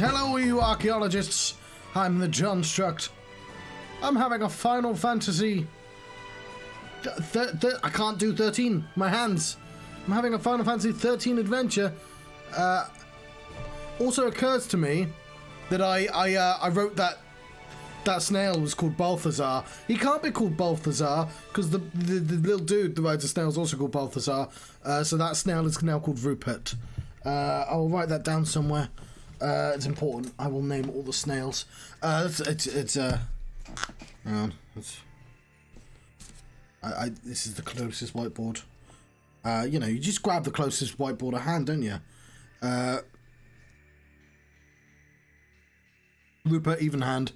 hello you archaeologists. I'm the Johnstruct. I'm having a Final Fantasy... I can't do 13. My hands. I'm having a Final Fantasy 13 adventure. Also occurs to me that I wrote that snail was called Balthazar. He can't be called Balthazar because the little dude that rides the snail is also called Balthazar. So that snail is now called Rupert. I'll write that down somewhere. It's important. I will name all the snails. Hang on. This is the closest whiteboard. You know, you just grab the closest whiteboard at hand, don't you? Rupert, even hand.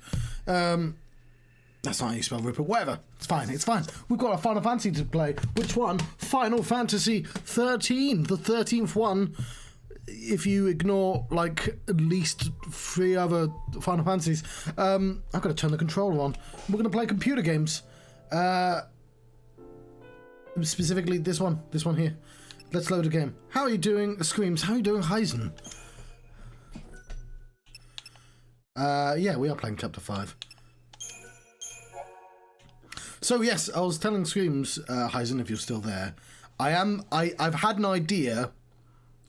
That's not how you spell Rupert. Whatever. It's fine. It's fine. We've got a Final Fantasy to play. Which one? Final Fantasy 13. The 13th one. If you ignore, like, at least 3 other Final Fantasies. I've got to turn the controller on. We're going to play computer games. Specifically this one. This one here. Let's load a game. How are you doing, Screams? How are you doing, Heisen? Yeah, we are playing Chapter 5. So yes, I was telling Screams, Heisen, if you're still there, I've had an idea.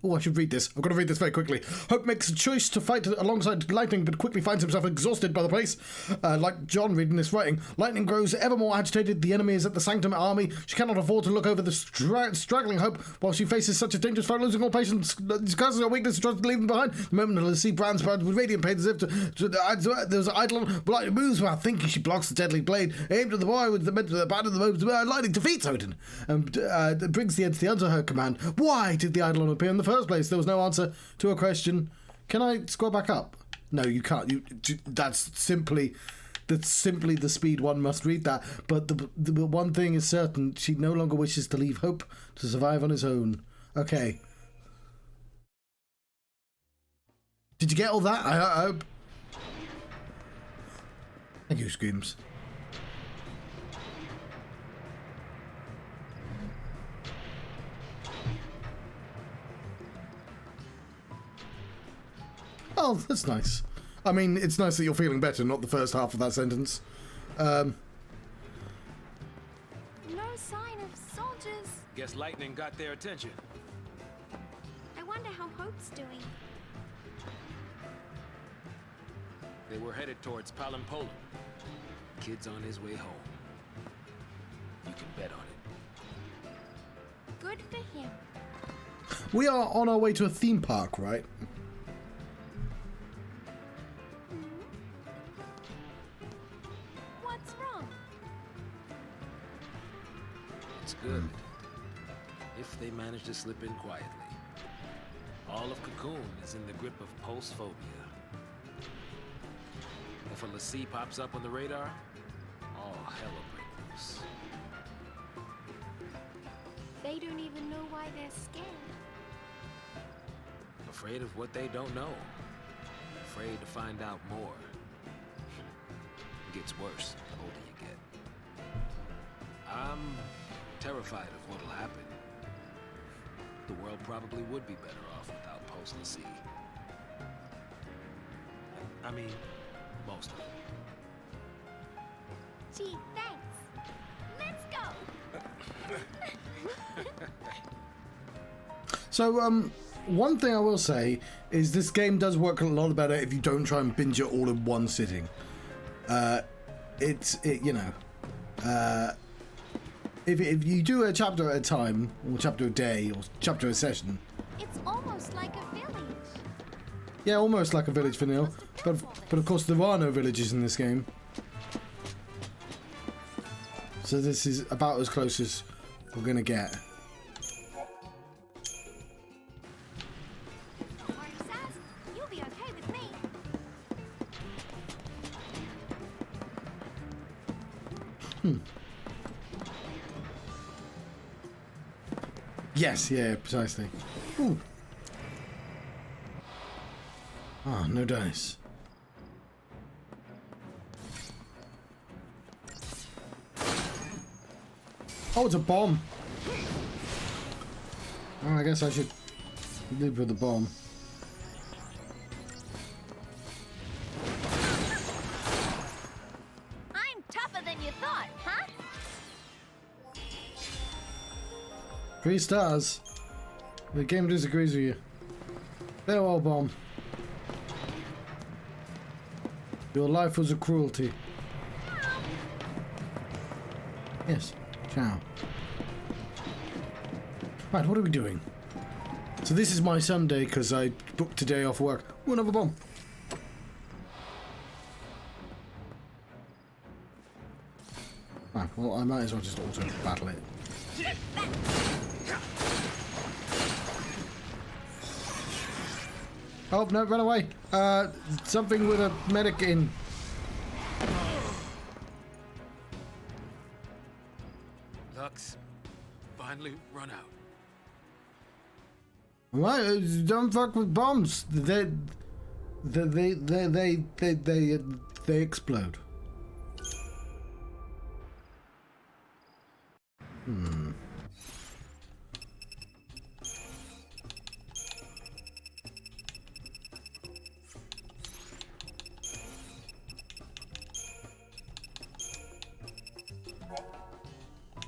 Oh, I should read this. I've got to read this very quickly. Hope makes a choice to fight alongside Lightning, but quickly finds himself exhausted by the pace. Like John reading this writing. Lightning grows ever more agitated. The enemy is at the Sanctum Army. She cannot afford to look over the straggling Hope while she faces such a dangerous foe, losing all patience, discussing her weakness, and tries to leave them behind. The moment to see Brand spread with radiant pain as if there's an idol, but Lightning moves without thinking. She blocks the deadly blade, aimed at the boy with the meant to abandon the moment. Lightning defeats Odin and brings the entity under her command. Why did the Eidolon appear in the first place? There was no answer to a question. Can I scroll back up? No, you can't. That's simply the speed one must read that. But the one thing is certain: she no longer wishes to leave Hope to survive on his own. Okay. Did you get all that? I hope. Thank you, Screams. Oh, that's nice. I mean, it's nice that you're feeling better, not the first half of that sentence. No sign of soldiers. Guess Lightning got their attention. I wonder how Hope's doing. They were headed towards Poland. Kid's on his way home. You can bet on it. Good for him. We are on our way to a theme park, right? Good. If they manage to slip in quietly. All of Cocoon is in the grip of post-phobia. If a fal'Cie pops up on the radar, all hell will break loose. They don't even know why they're scared. Afraid of what they don't know. Afraid to find out more. It gets worse the older you get. I'm terrified of what'll happen. The world probably would be better off without fal'Cie. I mean, most of it. Gee, thanks. Let's go. So, one thing I will say is this game does work a lot better if you don't try and binge it all in one sitting. If you do a chapter at a time, or chapter a day, or chapter a session. It's almost like a village. Yeah, almost like a village for Neil. But of course there are no villages in this game. So this is about as close as we're gonna get. Don't worry, Saz. You'll be okay with me. Yes, yeah, precisely. Ooh. Ah, no dice. Oh, it's a bomb. Oh, I guess I should leave with the bomb. 3 stars. The game disagrees with you. Farewell, bomb. Your life was a cruelty. Yes. Ciao. Right, what are we doing? So this is my Sunday because I booked a day off work. Oh, another bomb. Right, well, I might as well just auto battle it. Oh, no, run away. Something with a medic in. Luck's finally run out. Right, don't fuck with bombs. They explode.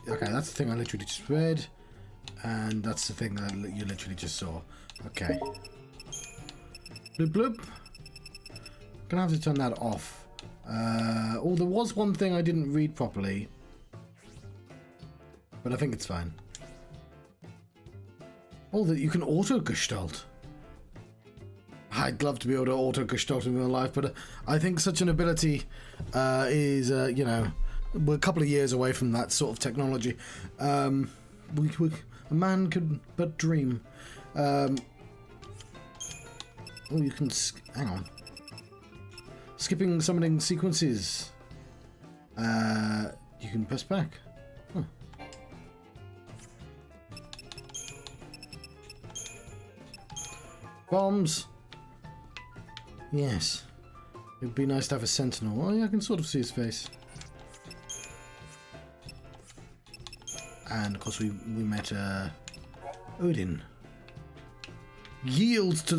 Okay, that's the thing I literally just read, and that's the thing that you literally just saw. Okay. Bloop bloop. Gonna have to turn that off. Oh, there was one thing I didn't read properly, but I think it's fine. Oh, that you can auto-gestalt. I'd love to be able to auto-gestalt in real life, but I think such an ability is, you know, we're a couple of years away from that sort of technology. A man could but dream. Oh, you can... hang on. Skipping summoning sequences. You can press back. Huh. Bombs. Yes. It'd be nice to have a sentinel. Oh, yeah, I can sort of see his face. And of course we met Odin. Yields to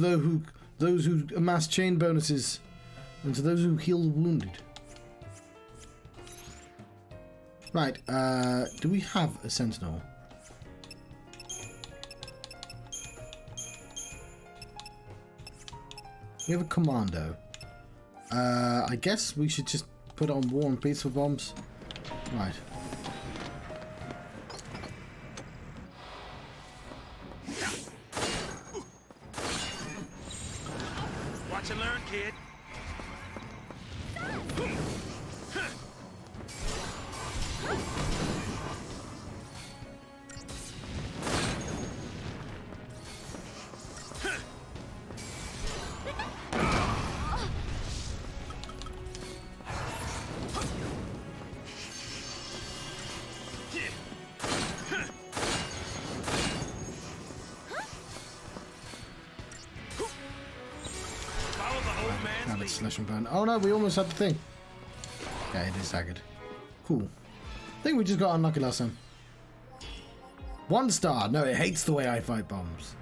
those who amass chain bonuses, and to those who heal the wounded. Right, do we have a sentinel? We have a commando. I guess we should just put on War and Peace for bombs. Right. Watch and learn, kid. Slash and burn. Oh no, we almost had the thing. Yeah, it is staggered. Cool. I think we just got unlucky last time. 1 star. No, it hates the way I fight bombs.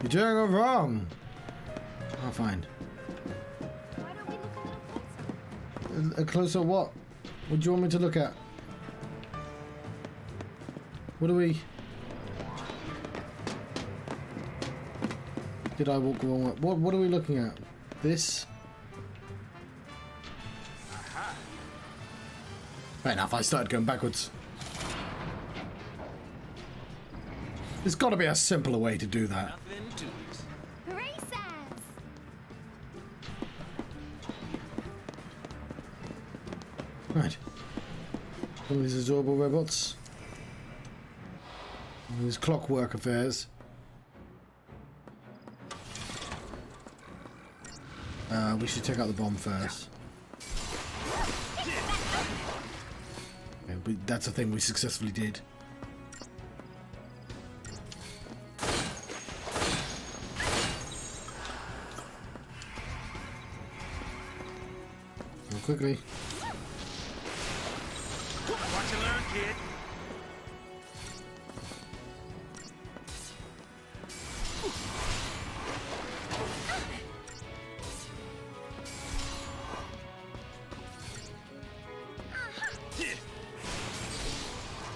You're doing it wrong. Oh, fine. Why don't we look a little closer? A closer what? What do you want me to look at? What do we... Did I walk the wrong way? What are we looking at? This? Fair enough, I started going backwards. There's got to be a simpler way to do that. Nothing to it. Hooray, Sans! Right. All these adorable robots. All these clockwork affairs. We should take out the bomb first. Okay, that's a thing we successfully did. Real quickly. Watch and learn, kid.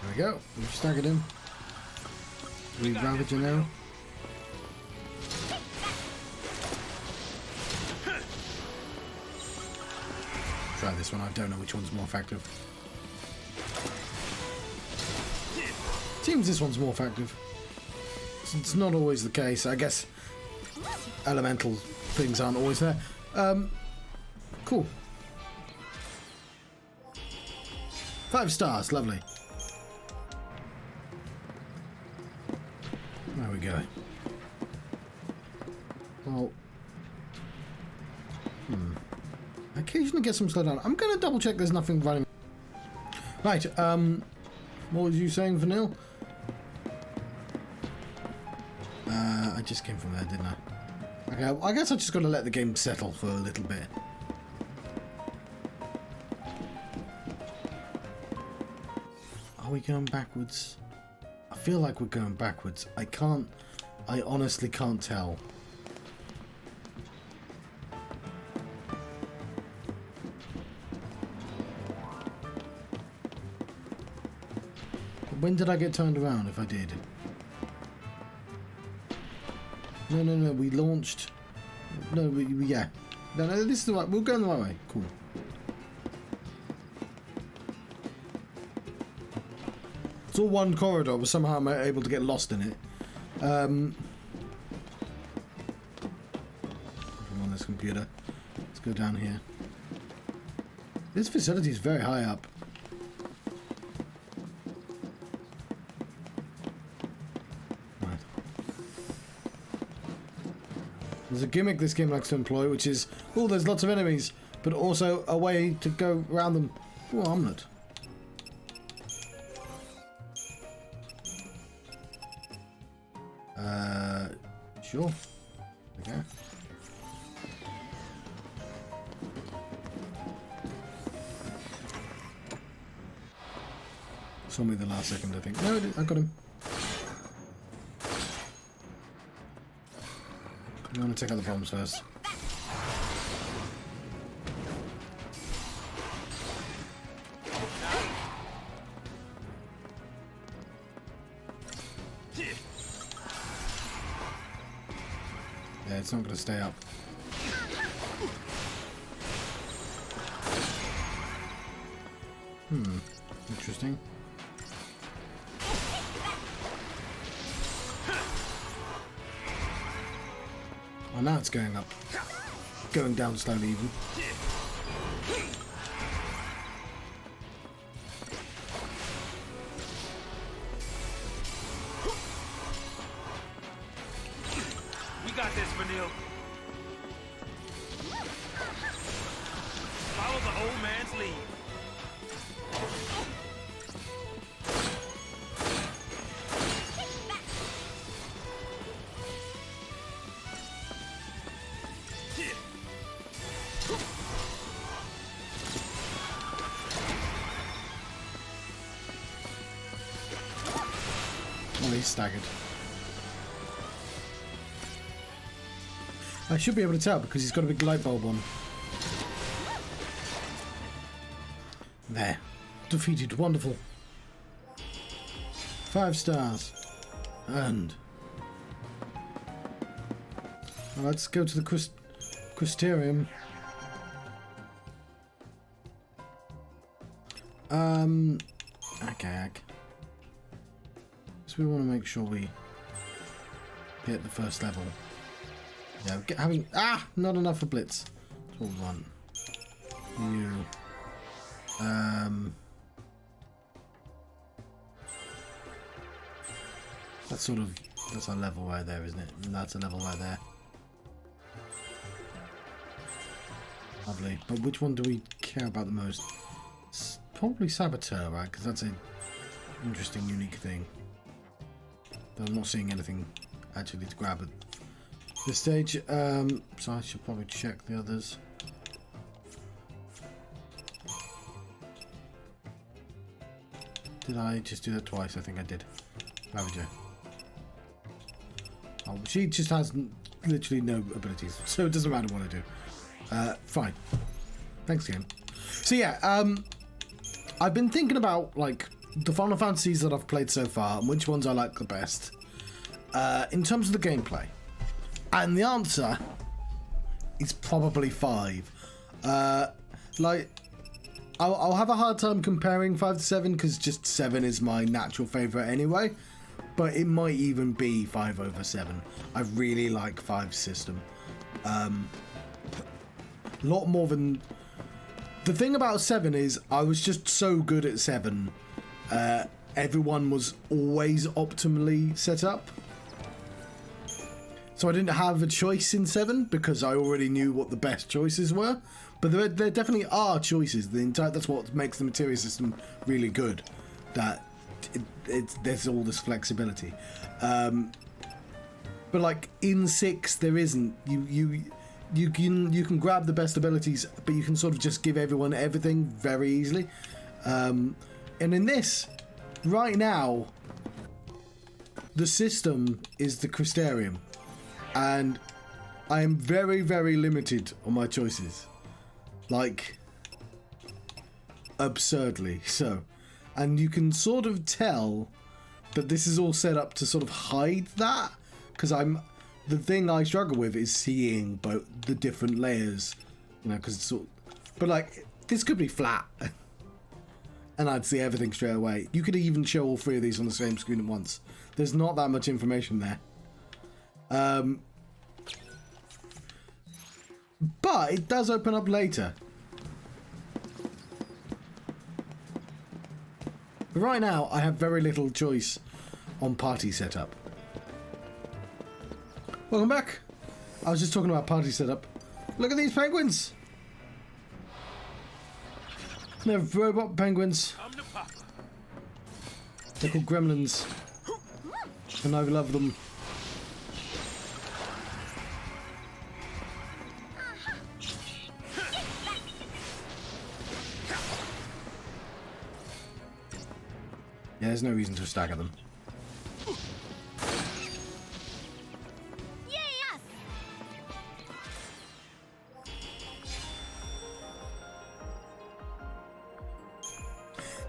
There we go. We've staggered him. We Ravager now. Try this one. I don't know which one's more effective. Seems this one's more effective. It's not always the case. I guess elemental things aren't always there. Cool. 5 stars. Lovely. There we go. Well, I occasionally get some slowdown. I'm going to double check there's nothing running. Right, what was you saying, Vanille? I just came from there, didn't I? Okay, I guess I just got to let the game settle for a little bit. Are we going backwards? I feel like we're going backwards. I honestly can't tell. When did I get turned around, if I did? No, we launched... No, yeah. No, this is the right... We're going the right way. Cool. It's all one corridor, but somehow I'm able to get lost in it. On this computer. Let's go down here. This facility is very high up. There's a gimmick this game likes to employ, which is, oh, there's lots of enemies, but also a way to go around them. Oh, omelette. Sure. Okay. Saw me the last second, I think. No, I got him. I'm going to take out the bombs first. Yeah, it's not going to stay up. Interesting. Oh, now it's going up. Going down slowly even. We got this, Vanille. Follow the old man's lead. Oh, he's staggered. I should be able to tell because he's got a big light bulb on. There. Defeated. Wonderful. 5 stars. Earned. Well, let's go to the Quisterium. Okay. So we want to make sure we hit the first level. Yeah, having not enough for Blitz. That's what we want. You. That's a level right there, isn't it? And that's a level right there. Lovely. But which one do we care about the most? It's probably Saboteur, right? Because that's an interesting, unique thing. But I'm not seeing anything actually to grab at this stage. So I should probably check the others. Did I just do that twice? I think I did. Ravager. Oh, she just has literally no abilities, so it doesn't matter what I do. Fine. Thanks, game. So yeah, I've been thinking about like the Final Fantasies that I've played so far and which ones I like the best. in terms of the gameplay, and the answer is probably 5. Like, I'll have a hard time comparing 5 to 7 because just 7 is my natural favourite anyway. But it might even be 5 over 7. I really like 5's system. A lot more than... The thing about 7 is I was just so good at 7. Everyone was always optimally set up. So I didn't have a choice in 7 because I already knew what the best choices were. But there definitely are choices. That's what makes the materia system really good. That there's all this flexibility. But like in 6, there isn't. You can grab the best abilities, but you can sort of just give everyone everything very easily. And in this, right now, the system is the Crystarium. And I am very, very limited on my choices. Like, absurdly so. And you can sort of tell that this is all set up to sort of hide that. Because the thing I struggle with is seeing both the different layers. You know, because it's sort but like, this could be flat. And I'd see everything straight away. You could even show all 3 of these on the same screen at once. There's not that much information there. But it does open up later. But right now, I have very little choice on party setup. Welcome back. I was just talking about party setup. Look at these penguins. They're robot penguins. They're called gremlins. And I love them. Yeah, there's no reason to stagger them. Yes!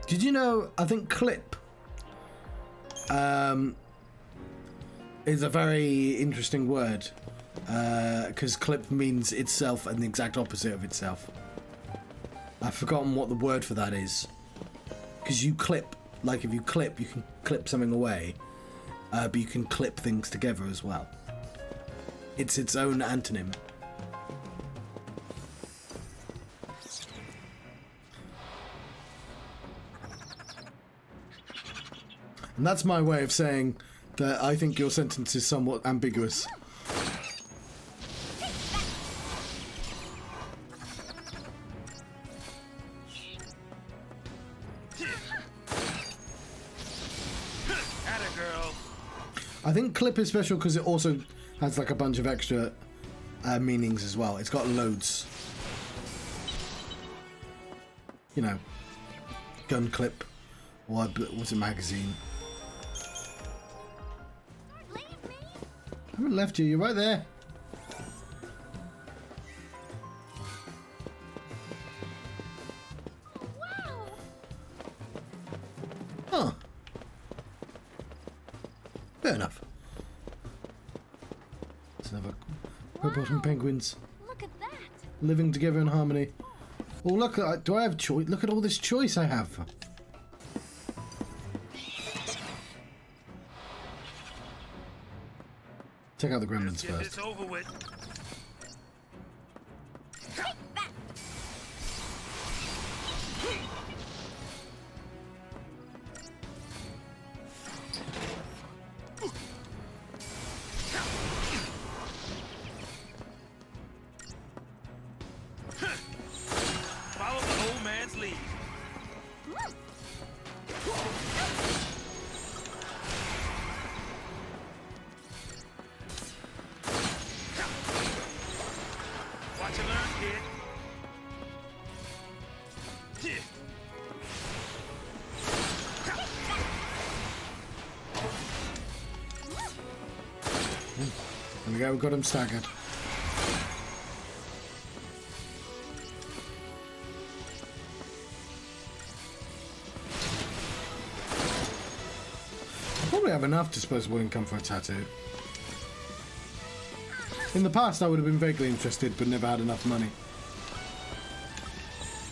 Did you know, I think clip is a very interesting word. Because clip means itself and the exact opposite of itself. I've forgotten what the word for that is. Because you clip. Like, if you clip, you can clip something away, but you can clip things together as well. It's its own antonym. And that's my way of saying that I think your sentence is somewhat ambiguous. I think clip is special because it also has like a bunch of extra meanings as well. It's got loads. You know, gun clip, or what's a magazine? Don't leave me! I haven't left you. You're right there. Wow! Huh. Fair enough. Let's have a robot and penguins Look at that! living together in harmony. Oh, look, do I have choice? Look at all this choice I have. Check out the gremlins first. Over with. Follow the old man's lead. Watch and learn, kid. There we go, we've got him staggered. have enough disposable income for a tattoo. In the past, I would have been vaguely interested, but never had enough money.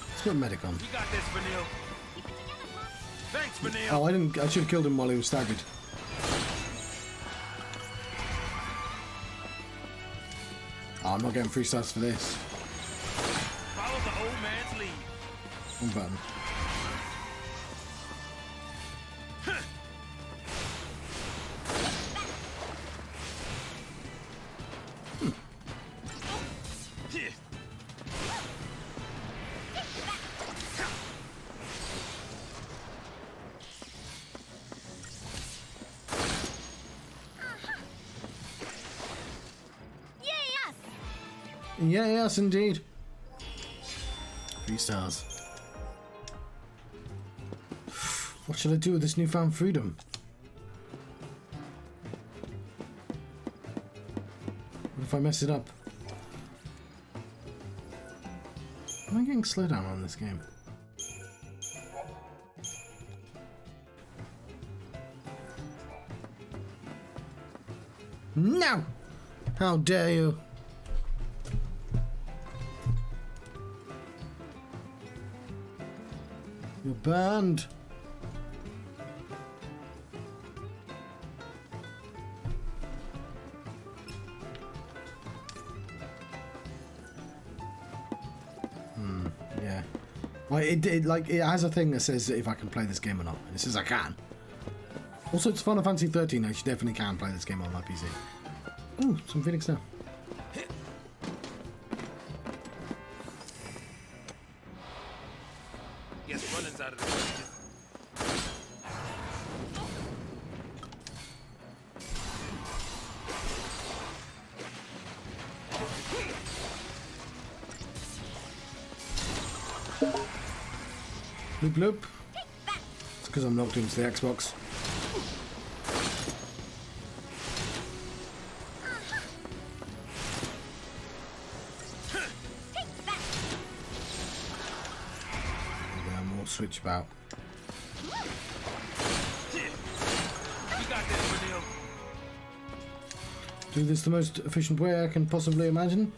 Let's put a medic on. You got this, Vanille. Thanks, Vanille. Oh, I didn't. I should have killed him while he was staggered. Oh, I'm not getting 3 stars for this. Follow the old man's lead. One button. Yeah, yes, indeed. 3 stars. What should I do with this newfound freedom? What if I mess it up? Am I getting slow down on this game? No! How dare you! You're banned. Yeah. Well, it has a thing that says if I can play this game or not, and it says I can. Also, it's Final Fantasy 13. I definitely can play this game on my PC. Ooh, some Phoenix now. Guess running's out of the question. Bloop bloop. It's because I'm locked into the Xbox. Switch about. You got this, Vanille. Do this the most efficient way I can possibly imagine.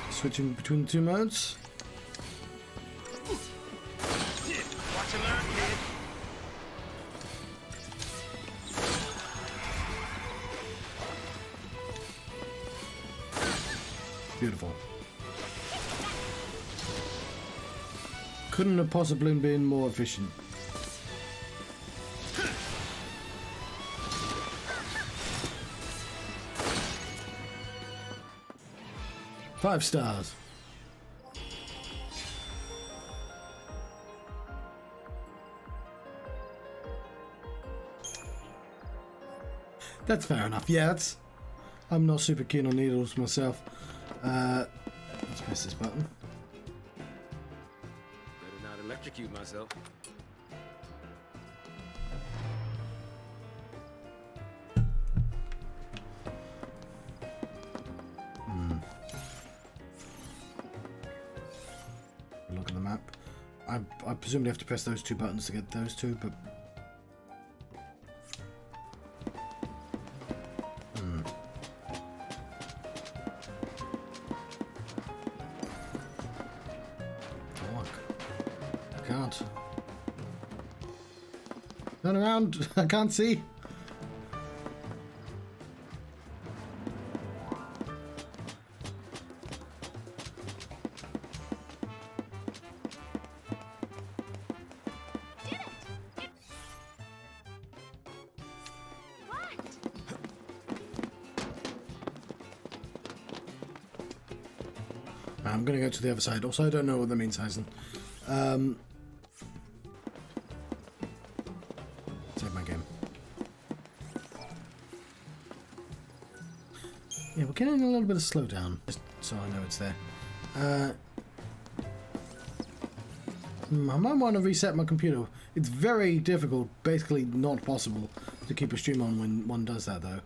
Switching between the 2 modes. Watch and learn, kid. Beautiful. Couldn't have possibly been more efficient. Five stars. That's fair enough. Yeah, that's. I'm not super keen on needles myself. Let's press this button. Better not electrocute myself. Look at the map. I presumably have to press those 2 buttons to get those 2, but. Can't. Turn around! I can't see! I'm gonna go to the other side. Also, I don't know what that means, Heisen. Save my game. Yeah, we're getting a little bit of slowdown, just so I know it's there. I might want to reset my computer. It's very difficult, basically not possible, to keep a stream on when one does that, though.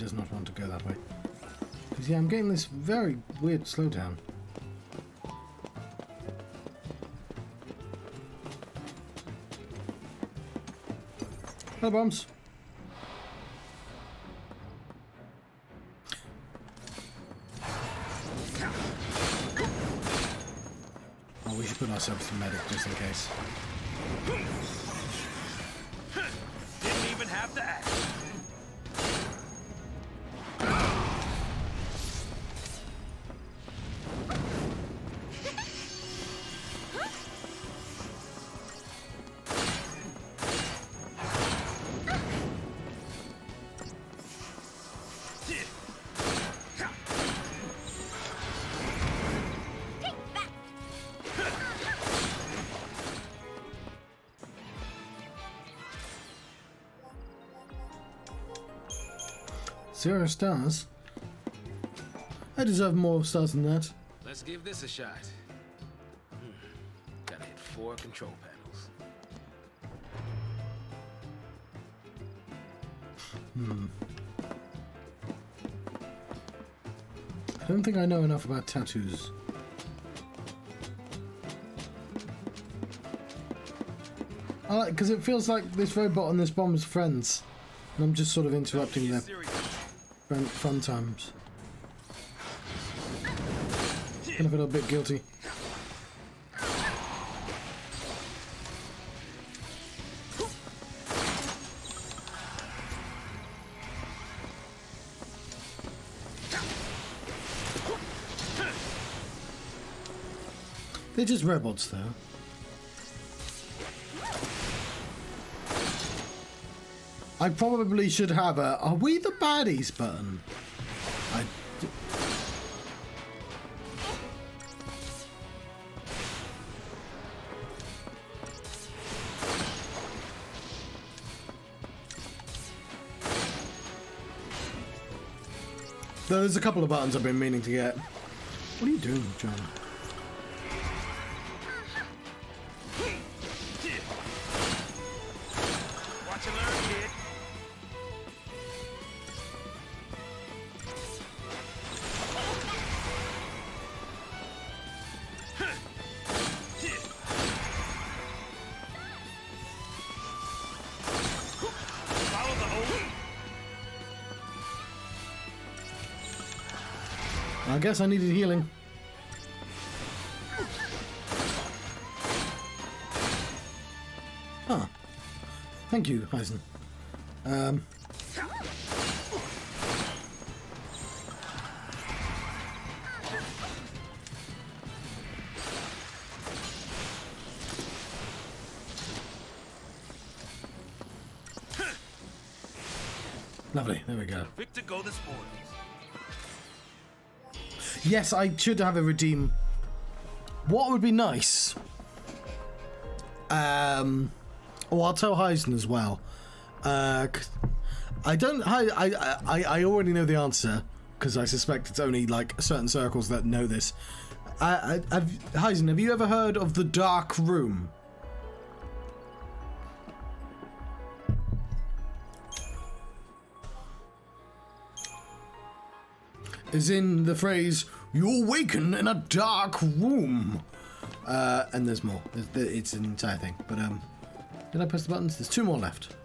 does not want to go that way. Because, yeah, I'm getting this very weird slowdown. Hello, bombs. Oh, we should put ourselves to medic just in case. Didn't even have to ask. Zero stars? I deserve more stars than that. Let's give this a shot. Gotta hit 4 control panels. I don't think I know enough about tattoos. I like, because it feels like this robot and this bomb is friends. And I'm just sort of interrupting their fun times. Kind of a little bit guilty. They're just robots, though. I probably should have a "Are we the baddies?" button. There's a couple of buttons I've been meaning to get. What are you doing, John? Watch and learn, kid. Follow the old. I guess I needed healing. Huh. Thank you, Eisen. Lovely, there we go. Victor, go the spoils. Yes, I should have a redeem. What would be nice? Oh, I'll tell Heisen as well. I don't. I already know the answer because I suspect it's only like certain circles that know this. Heisen, have you ever heard of the Dark Room? Is in the phrase "you awaken in a dark room," and there's more. It's an entire thing. But did I press the buttons? There's 2 more left.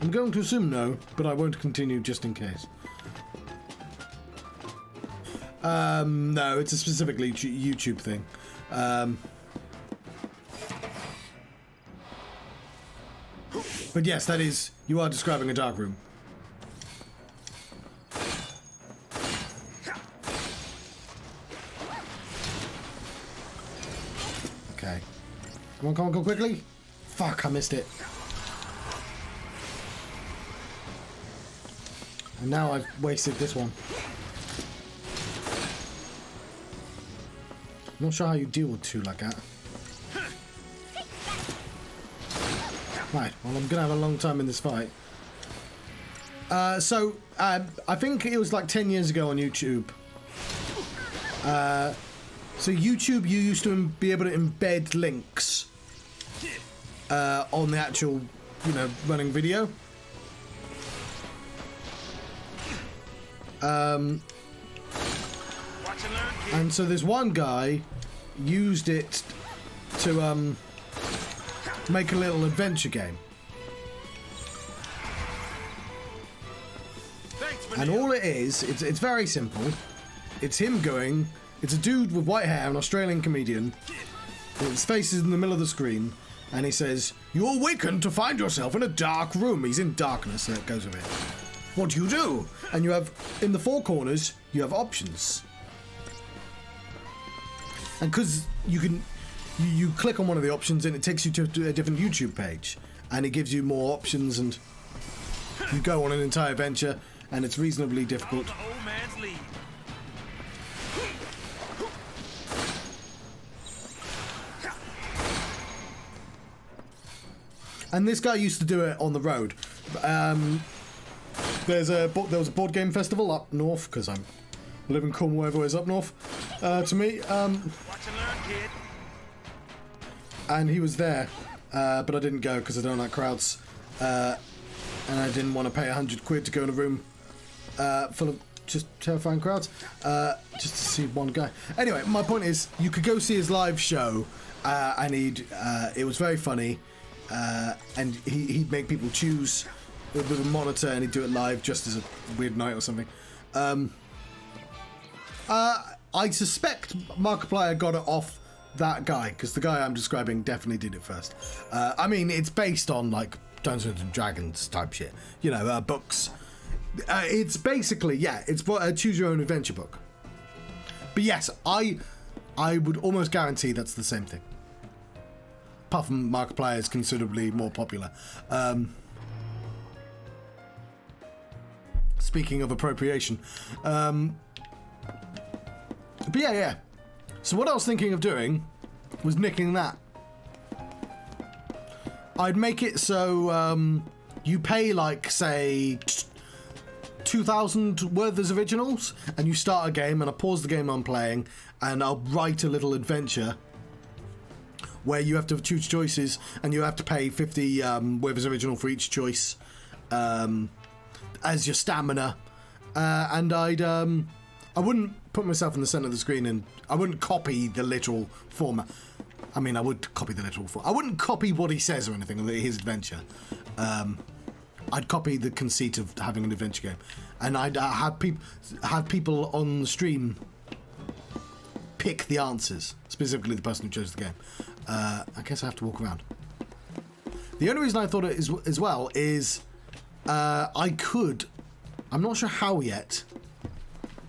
I'm going to assume no, but I won't continue just in case. No, it's a specifically YouTube thing. But yes, that is. You are describing a dark room. Okay. Come on, go quickly. Fuck, I missed it. And now I've wasted this one. Not sure how you deal with 2 like that. Right, well, I'm gonna have a long time in this fight. I think it was like 10 years ago on YouTube. So YouTube, you used to be able to embed links on the actual you know, running video. And so this one guy used it to make a little adventure game. And all it is, it's very simple. It's him going, it's a dude with white hair, an Australian comedian. His face is in the middle of the screen, and he says, "You awaken to find yourself in a dark room." He's in darkness, and it goes with it. What do you do? And you have, in the four corners, you have options. And because you click on one of the options and it takes you to a different YouTube page, and it gives you more options, and you go on an entire adventure, and it's reasonably difficult. And this guy used to do it on the road. There was a board game festival up north, because I live in Cornwall, everywhere's up north to me. And he was there, but I didn't go because I don't like crowds, and I didn't want to pay £100 to go in a room full of just terrifying crowds, just to see one guy. Anyway, my point is, you could go see his live show, and it was very funny, and he'd make people choose with a monitor, and he'd do it live just as a weird night or something. I suspect Markiplier got it off that guy, because the guy I'm describing definitely did it first. I mean, it's based on like Dungeons and Dragons type shit, you know, books. It's basically, yeah, it's a choose your own adventure book. But yes, I would almost guarantee that's the same thing. Apart from Markiplier is considerably more popular. Speaking of appropriation. But yeah. So what I was thinking of doing was nicking that. I'd make it so you pay like, say, 2,000 Werther's originals, and you start a game, and I pause the game I'm playing, and I'll write a little adventure where you have to choose choices, and you have to pay 50 Werther's original for each choice as your stamina. And I wouldn't put myself in the center of the screen, and I wouldn't copy the literal format. I mean, I would copy the literal format. I wouldn't copy what he says or anything, his adventure. I'd copy the conceit of having an adventure game, and I'd have people on the stream pick the answers, specifically the person who chose the game. I guess I have to walk around. The only reason I thought it as well is I could. I'm not sure how yet,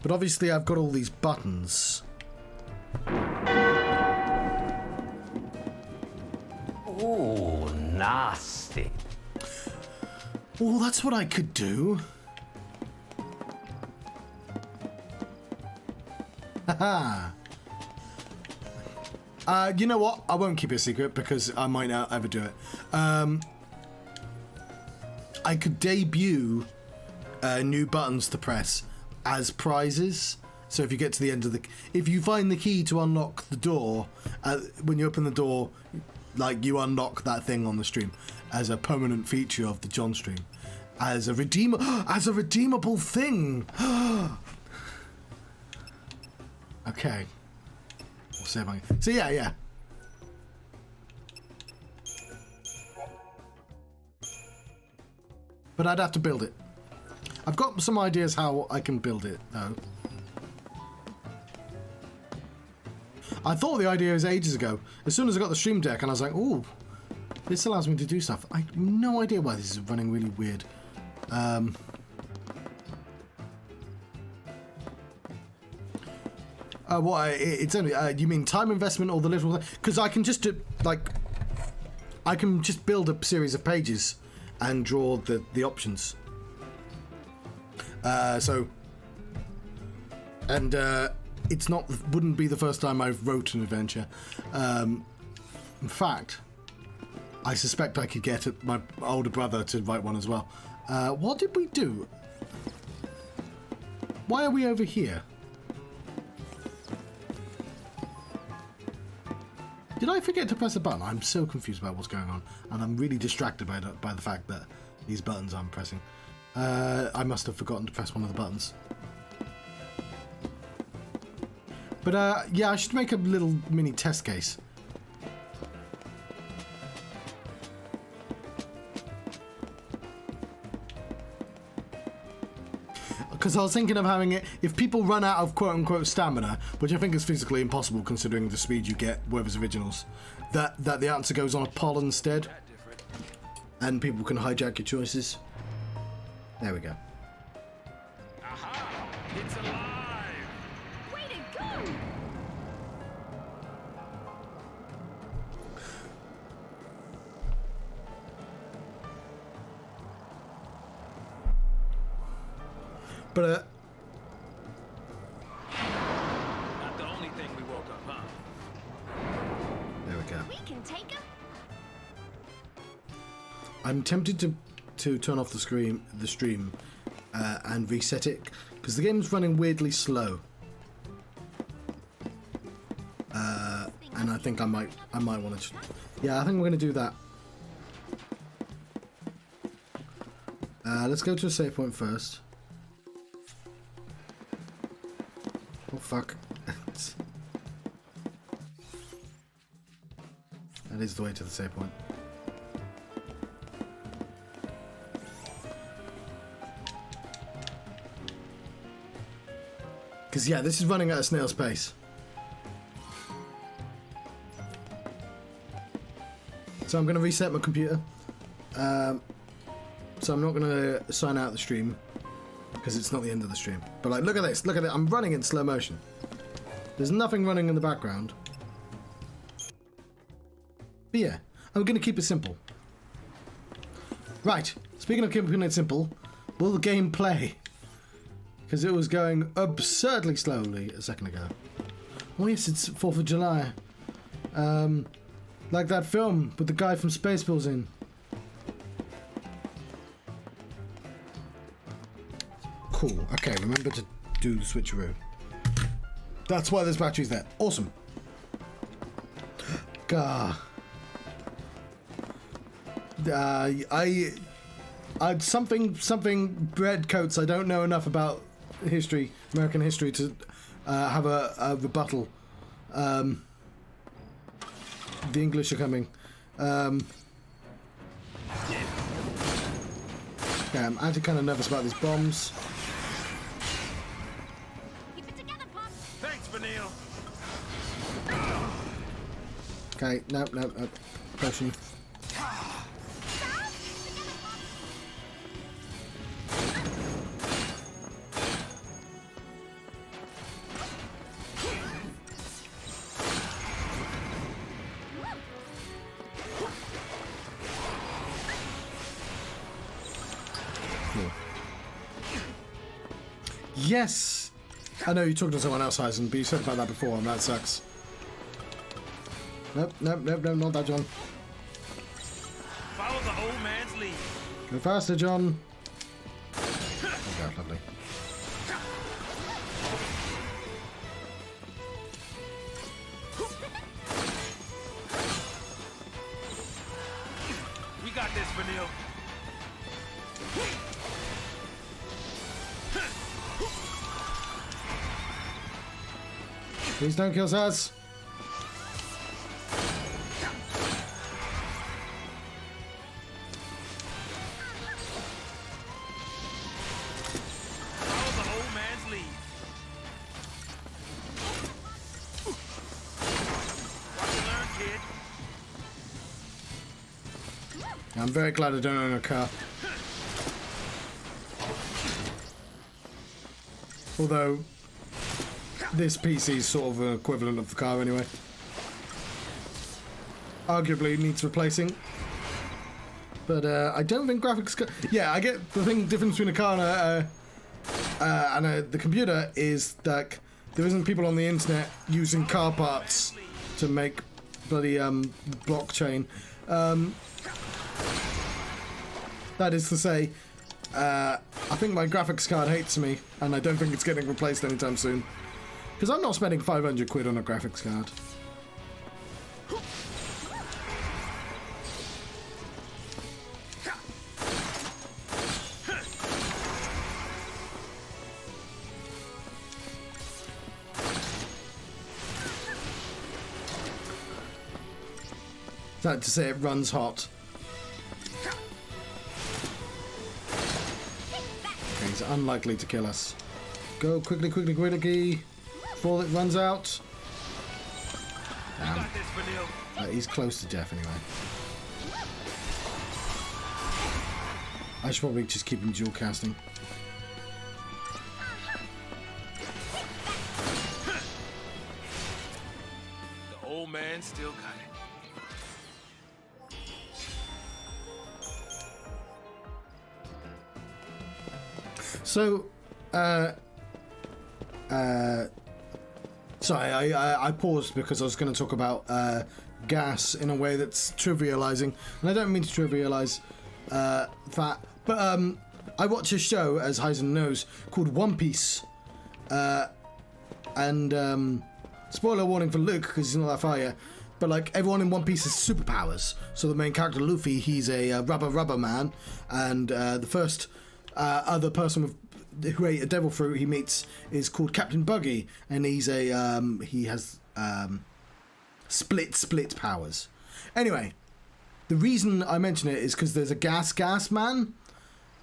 but obviously I've got all these buttons. Ooh, nasty. Well, that's what I could do. Haha. You know what? I won't keep it a secret because I might not ever do it. I could debut new buttons to press as prizes. So if you get to the end of if you find the key to unlock the door, when you open the door, like you unlock that thing on the stream as a permanent feature of the John stream, as a redeemable thing. Okay. We'll see if I can. So yeah. But I'd have to build it. I've got some ideas how I can build it, though. I thought of the idea ages ago. As soon as I got the stream deck, and I was like, ooh, this allows me to do stuff. I have no idea why this is running really weird. It's only, you mean time investment or the literal thing? Because I can just do, I can just build a series of pages and draw the options. It's wouldn't be the first time I've wrote an adventure. In fact, I suspect I could get my older brother to write one as well. What did we do? Why are we over here? Did I forget to press a button? I'm so confused about what's going on, and I'm really distracted by the fact that these buttons I'm pressing. I must have forgotten to press one of the buttons. But yeah, I should make a little mini test case. Because I was thinking of having it, if people run out of quote-unquote stamina, which I think is physically impossible considering the speed you get with originals, that the answer goes on a poll instead, and people can hijack your choices. There we go. Aha! It's alive! Way to go! But Not the only thing we woke up, huh? there we go. We can take him. I'm tempted to turn off the stream and reset it because the game's running weirdly slow. And I think I might want to. Yeah, I think we're going to do that. Let's go to a save point first. Oh fuck. That is the way to the save point. Because yeah, this is running at a snail's pace. So I'm going to reset my computer. So I'm not going to sign out the stream because it's not the end of the stream. But like, look at this, look at it. I'm running in slow motion. There's nothing running in the background. But yeah, I'm going to keep it simple. Right, speaking of keeping it simple, will the game play? Because it was going absurdly slowly a second ago. Oh yes, it's 4th of July. Like that film with the guy from Spaceballs in. Cool. Okay, remember to do the switcheroo. That's why there's batteries there. Awesome. Gah. I something bread coats. I don't know enough about history, American history, to have a rebuttal. The English are coming. Yeah, I'm actually kind of nervous about these bombs. Keep it together, Pop. Thanks, Vanille. Okay, no. Potion. Yes! I know you're talking to someone else, Heisen, but you said about that before, and that sucks. Nope, not that, John. Follow the old man's lead. Go faster, John. Oh god, lovely. We got this, Vanille. Please don't kill Saz. Follow the old man's lead. Watch and learn, kid. I'm very glad I don't own a car. Although, this PC is sort of an equivalent of the car anyway. Arguably needs replacing. But I don't think graphics... Yeah, I get the difference between a car and the computer is that there isn't people on the internet using car parts to make bloody blockchain. That is to say, I think my graphics card hates me, and I don't think it's getting replaced anytime soon. Because I'm not spending 500 quid on a graphics card. Is that to say it runs hot? Okay, he's unlikely to kill us. Go quickly, quickly, quickly. Before it runs out. Damn. He's close to death anyway. I should probably just keep him dual casting. The old man still got it. So, sorry, I paused because I was going to talk about gas in a way that's trivializing, and I don't mean to trivialize that, but I watch a show, as Heisen knows, called One Piece, and spoiler warning for Luke because he's not that far yet. But like everyone in One Piece has superpowers. So the main character Luffy, he's a rubber man, and the first other person who ate a devil fruit he meets is called Captain Buggy, and he's he has split powers. Anyway, the reason I mention it is because there's a gas man,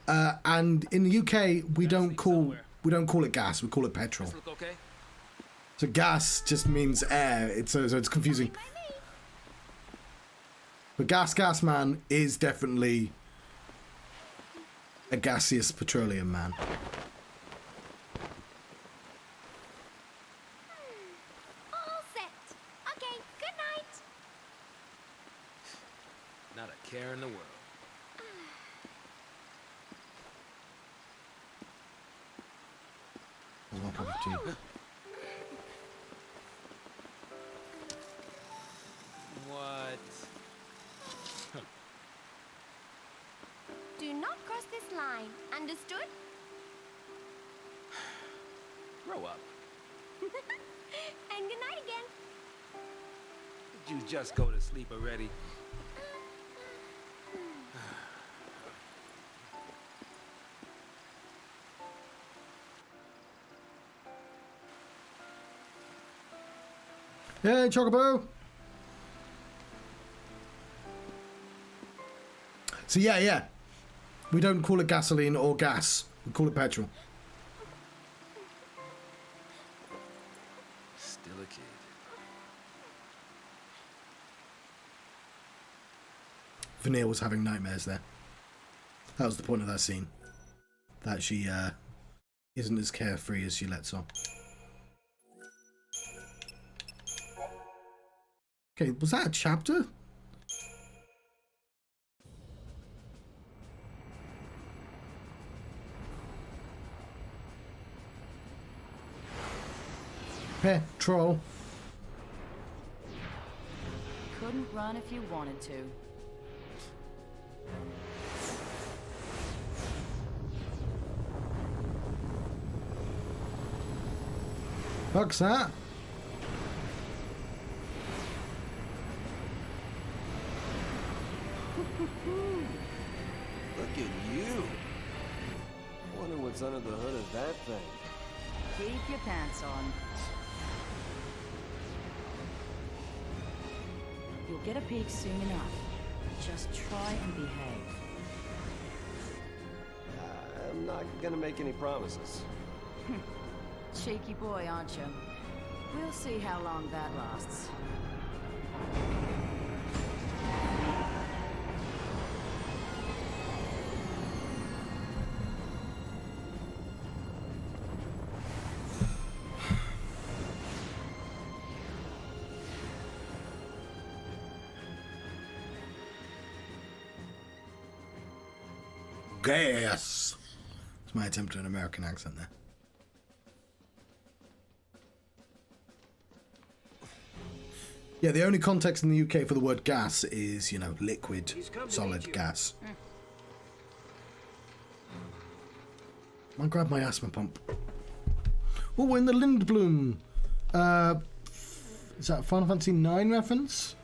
and in the UK we don't call it gas, we call it petrol. Look okay? So gas just means air. So it's confusing. But gas man is definitely a gaseous petroleum man. All set. Okay, good night. Not a care in the world. One cup of tea. What? Do not cross this line. Understood? Grow up. And good night again. Did you just go to sleep already? Hey, Chocobo! So yeah. We don't call it gasoline or gas. We call it petrol. Still a kid. Veneer was having nightmares there. That was the point of that scene. That she isn't as carefree as she lets on. Okay, was that a chapter? Petrol. Couldn't run if you wanted to. Fuck's that? Look at you. Wonder what's under the hood of that thing. Keep your pants on. You'll get a peek soon enough. Just try and behave. I'm not gonna make any promises. Cheeky boy, aren't you? We'll see how long that lasts. Gas. It's my attempt at an American accent there. Yeah, the only context in the UK for the word gas is, you know, liquid, solid gas. I grab my asthma pump. Oh, we're in the Lindblom. Is that a Final Fantasy IX reference?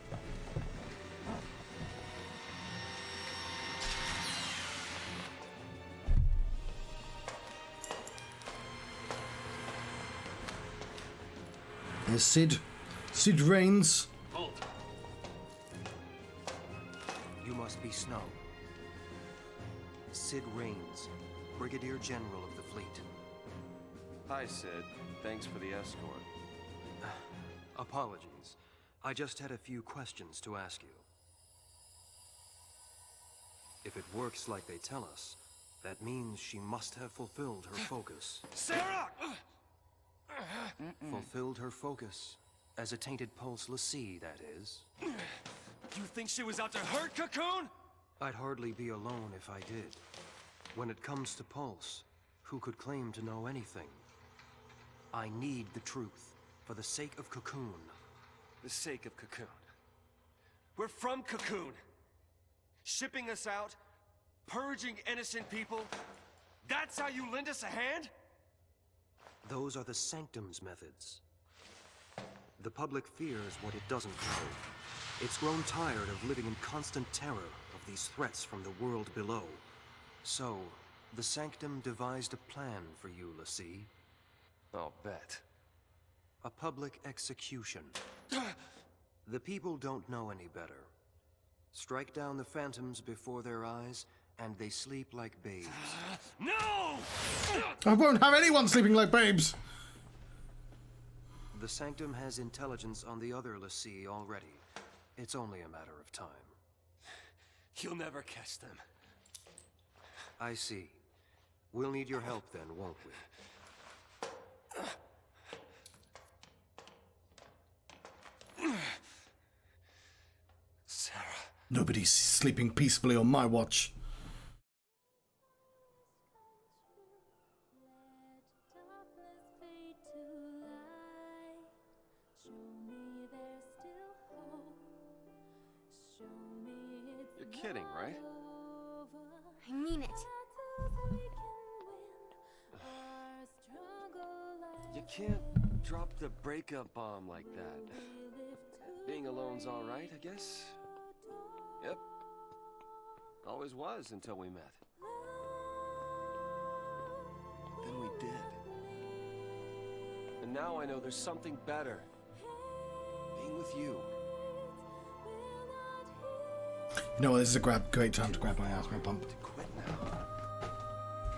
There's Sid. Sid reigns. Halt. must be Snow. Sid Raines, Brigadier General of the fleet. Hi, Sid. Thanks for the escort. Apologies. I just had a few questions to ask you. If it works like they tell us, that means she must have fulfilled her focus. Sarah! Fulfilled her focus. As a tainted fal'Cie, that is. You think she was out to hurt Cocoon? I'd hardly be alone if I did. When it comes to Pulse, who could claim to know anything? I need the truth, for the sake of Cocoon. The sake of Cocoon. We're from Cocoon. Shipping us out, purging innocent people. That's how you lend us a hand? Those are the Sanctum's methods. The public fears what it doesn't know. It's grown tired of living in constant terror of these threats from the world below. So, the Sanctum devised a plan for you, flashback. I'll bet. A public execution. The people don't know any better. Strike down the phantoms before their eyes, and they sleep like babes. No! I won't have anyone sleeping like babes! The Sanctum has intelligence on the other flashback already. It's only a matter of time. You'll never catch them. I see. We'll need your help then, won't we? Sarah. Nobody's sleeping peacefully on my watch. You're kidding, right? I mean it. You can't drop the breakup bomb like that. Being alone's all right, I guess. Yep. Always was until we met. Then we did. And now I know there's something better. Being with you. You know what, this is a great time to grab my ass, my bump. To quit now.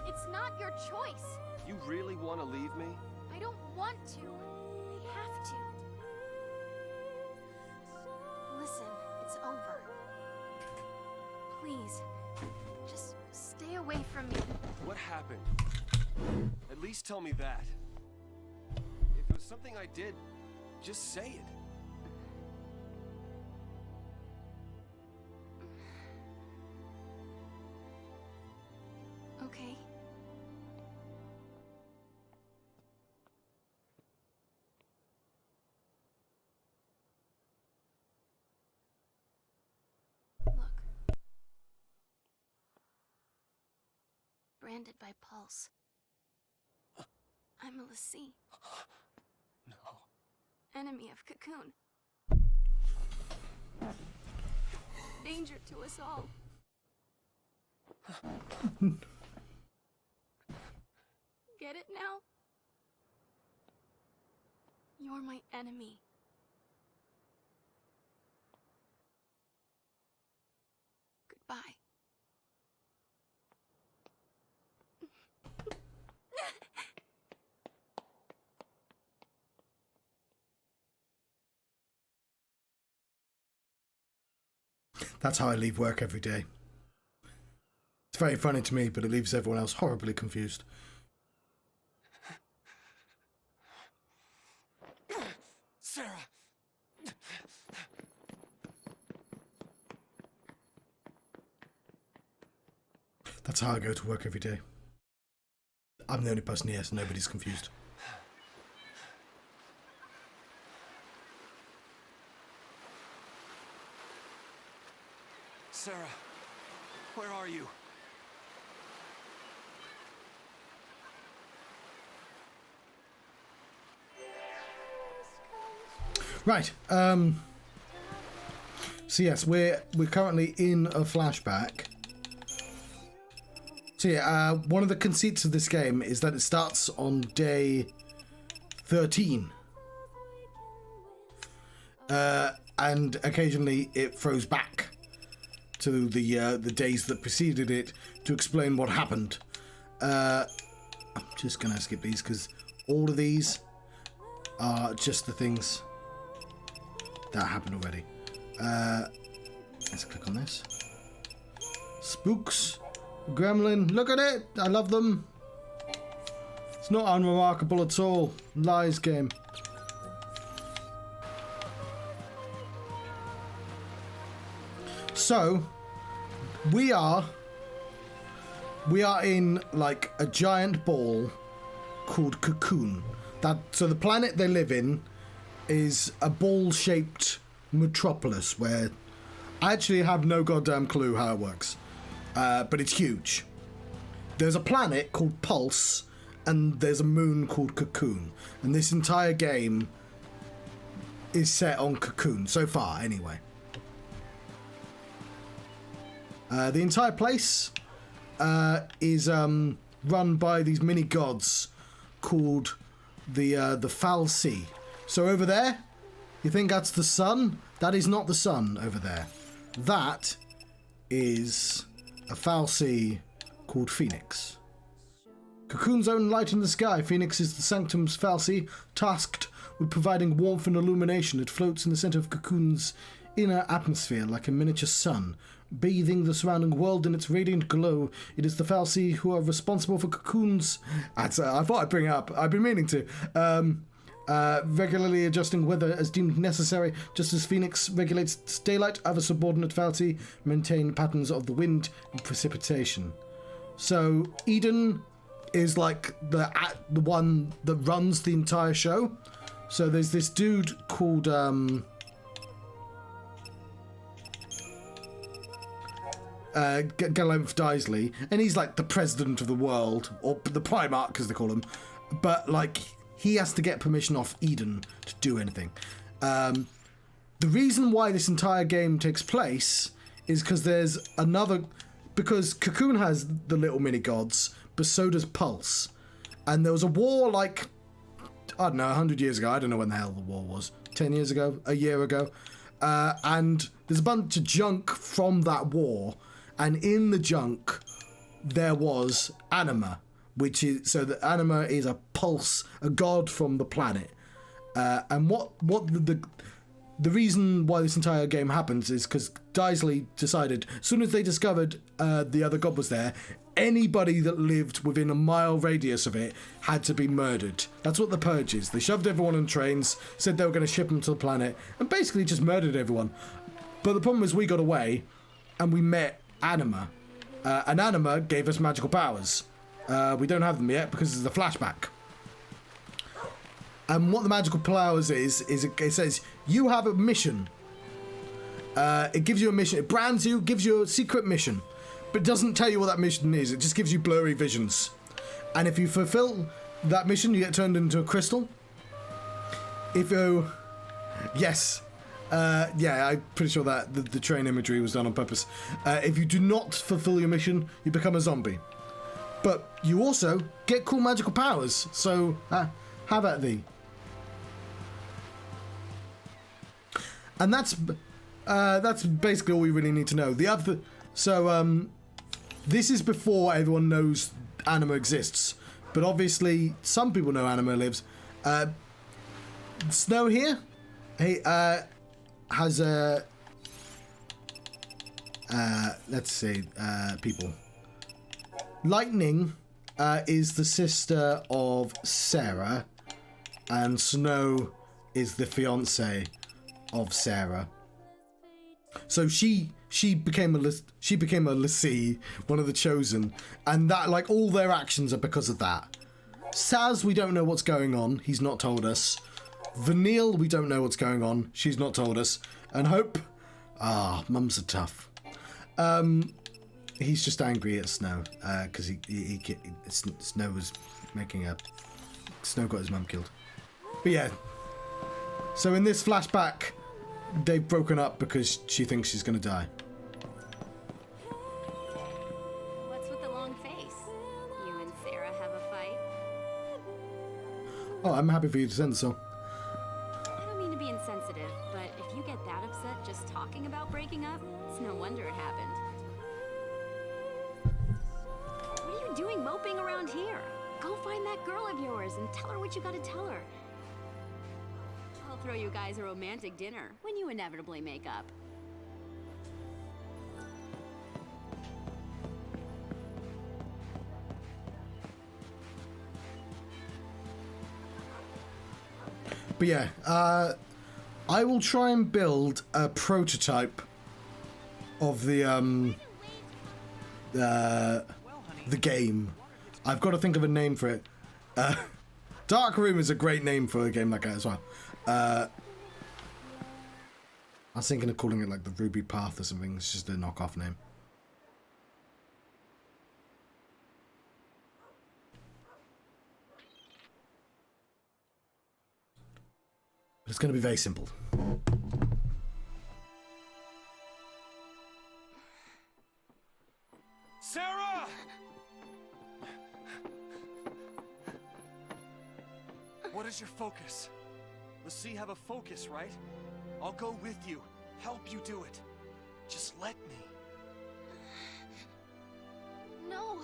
It's not your choice. You really want to leave me? I don't want to. I have to. Listen, it's over. Please, just stay away from me. What happened? At least tell me that. If it was something I did, just say it. Okay. Look. Branded by Pulse. I'm a flashback. No. Enemy of Cocoon. Danger to us all. Get it now? You're my enemy. Goodbye. That's how I leave work every day. It's very funny to me, but it leaves everyone else horribly confused. Sarah! That's how I go to work every day. I'm the only person here, so nobody's confused. Sarah, where are you? Right. So yes, we're currently in a flashback. So yeah, one of the conceits of this game is that it starts on day 13. And occasionally it throws back to the days that preceded it to explain what happened. I'm just gonna skip these because all of these are just the things that happened already. Let's click on this. Spooks, gremlin. Look at it. I love them. It's not unremarkable at all. Lies game. So, we are in like a giant ball called Cocoon. So the planet they live in is a ball-shaped metropolis where I actually have no goddamn clue how it works, but it's huge. There's a planet called Pulse, and there's a moon called Cocoon, and this entire game is set on Cocoon so far, anyway. The entire place is run by these mini gods called the fal'Cie. So over there, you think that's the sun? That is not the sun over there. That is a fal'Cie called Phoenix. Cocoon's own light in the sky, Phoenix is the sanctum's fal'Cie, tasked with providing warmth and illumination. It floats in the center of Cocoon's inner atmosphere like a miniature sun, bathing the surrounding world in its radiant glow. It is the fal'Cie who are responsible for Cocoon's... I thought I'd bring it up. I've been meaning to. Regularly adjusting weather as deemed necessary. Just as Phoenix regulates its daylight, other subordinate fal'Cie maintain patterns of the wind and precipitation. So Eden is like the one that runs the entire show. So there's this dude called Gapra Daisley, and he's like the president of the world, or the Primarch as they call him, but like he has to get permission off Eden to do anything. The reason why this entire game takes place is because Cocoon has the little mini gods, but so does Pulse. And there was a war like, I don't know, 100 years ago. I don't know when the hell the war was. 10 years ago? A year ago? And there's a bunch of junk from that war. And in the junk, there was Anima, which is... So the Anima is a Pulse, a god from the planet. And what the reason why this entire game happens is because Daisley decided, as soon as they discovered the other god was there, anybody that lived within a mile radius of it had to be murdered. That's what the Purge is. They shoved everyone on trains, said they were going to ship them to the planet, and basically just murdered everyone. But the problem is we got away, and we met Anima. And Anima gave us magical powers. We don't have them yet because it's the flashback. And what the magical powers is it says, you have a mission. It gives you a mission. It brands you, gives you a secret mission. But it doesn't tell you what that mission is. It just gives you blurry visions. And if you fulfill that mission, you get turned into a crystal. If you... Yes. Yeah, I'm pretty sure that the train imagery was done on purpose. If you do not fulfill your mission, you become a zombie. But you also get cool magical powers. So, have at thee. And that's basically all we really need to know. This is before everyone knows Anima exists, but obviously some people know Anima lives. Snow here, has a let's see, people. Lightning is the sister of Sarah, and Snow is the fiance of Sarah. So she became a l'Cie, one of the chosen, and that, like, all their actions are because of that. Saz, we don't know what's going on. He's not told us. Vanille, we don't know what's going on. She's not told us. And Hope, mums are tough. He's just angry at Snow because Snow was Snow got his mum killed. But yeah. So in this flashback, they've broken up because she thinks she's going to die. What's with the long face? You and Sarah have a fight? Oh, I'm happy for you to send the song. I don't mean to be insensitive, but if you get that upset just talking about breaking up, it's no wonder it happened. flowers and tell her what you gotta tell her. I'll throw you guys a romantic dinner when you inevitably make up. But yeah, I will try and build a prototype of the game. I've got to think of a name for it. Dark Room is a great name for a game like that as well. I was thinking of calling it like the Ruby Path or something. It's just a knockoff name. But it's going to be very simple. Sarah! What is your focus? LaCie have a focus, right? I'll go with you, help you do it. Just let me. No,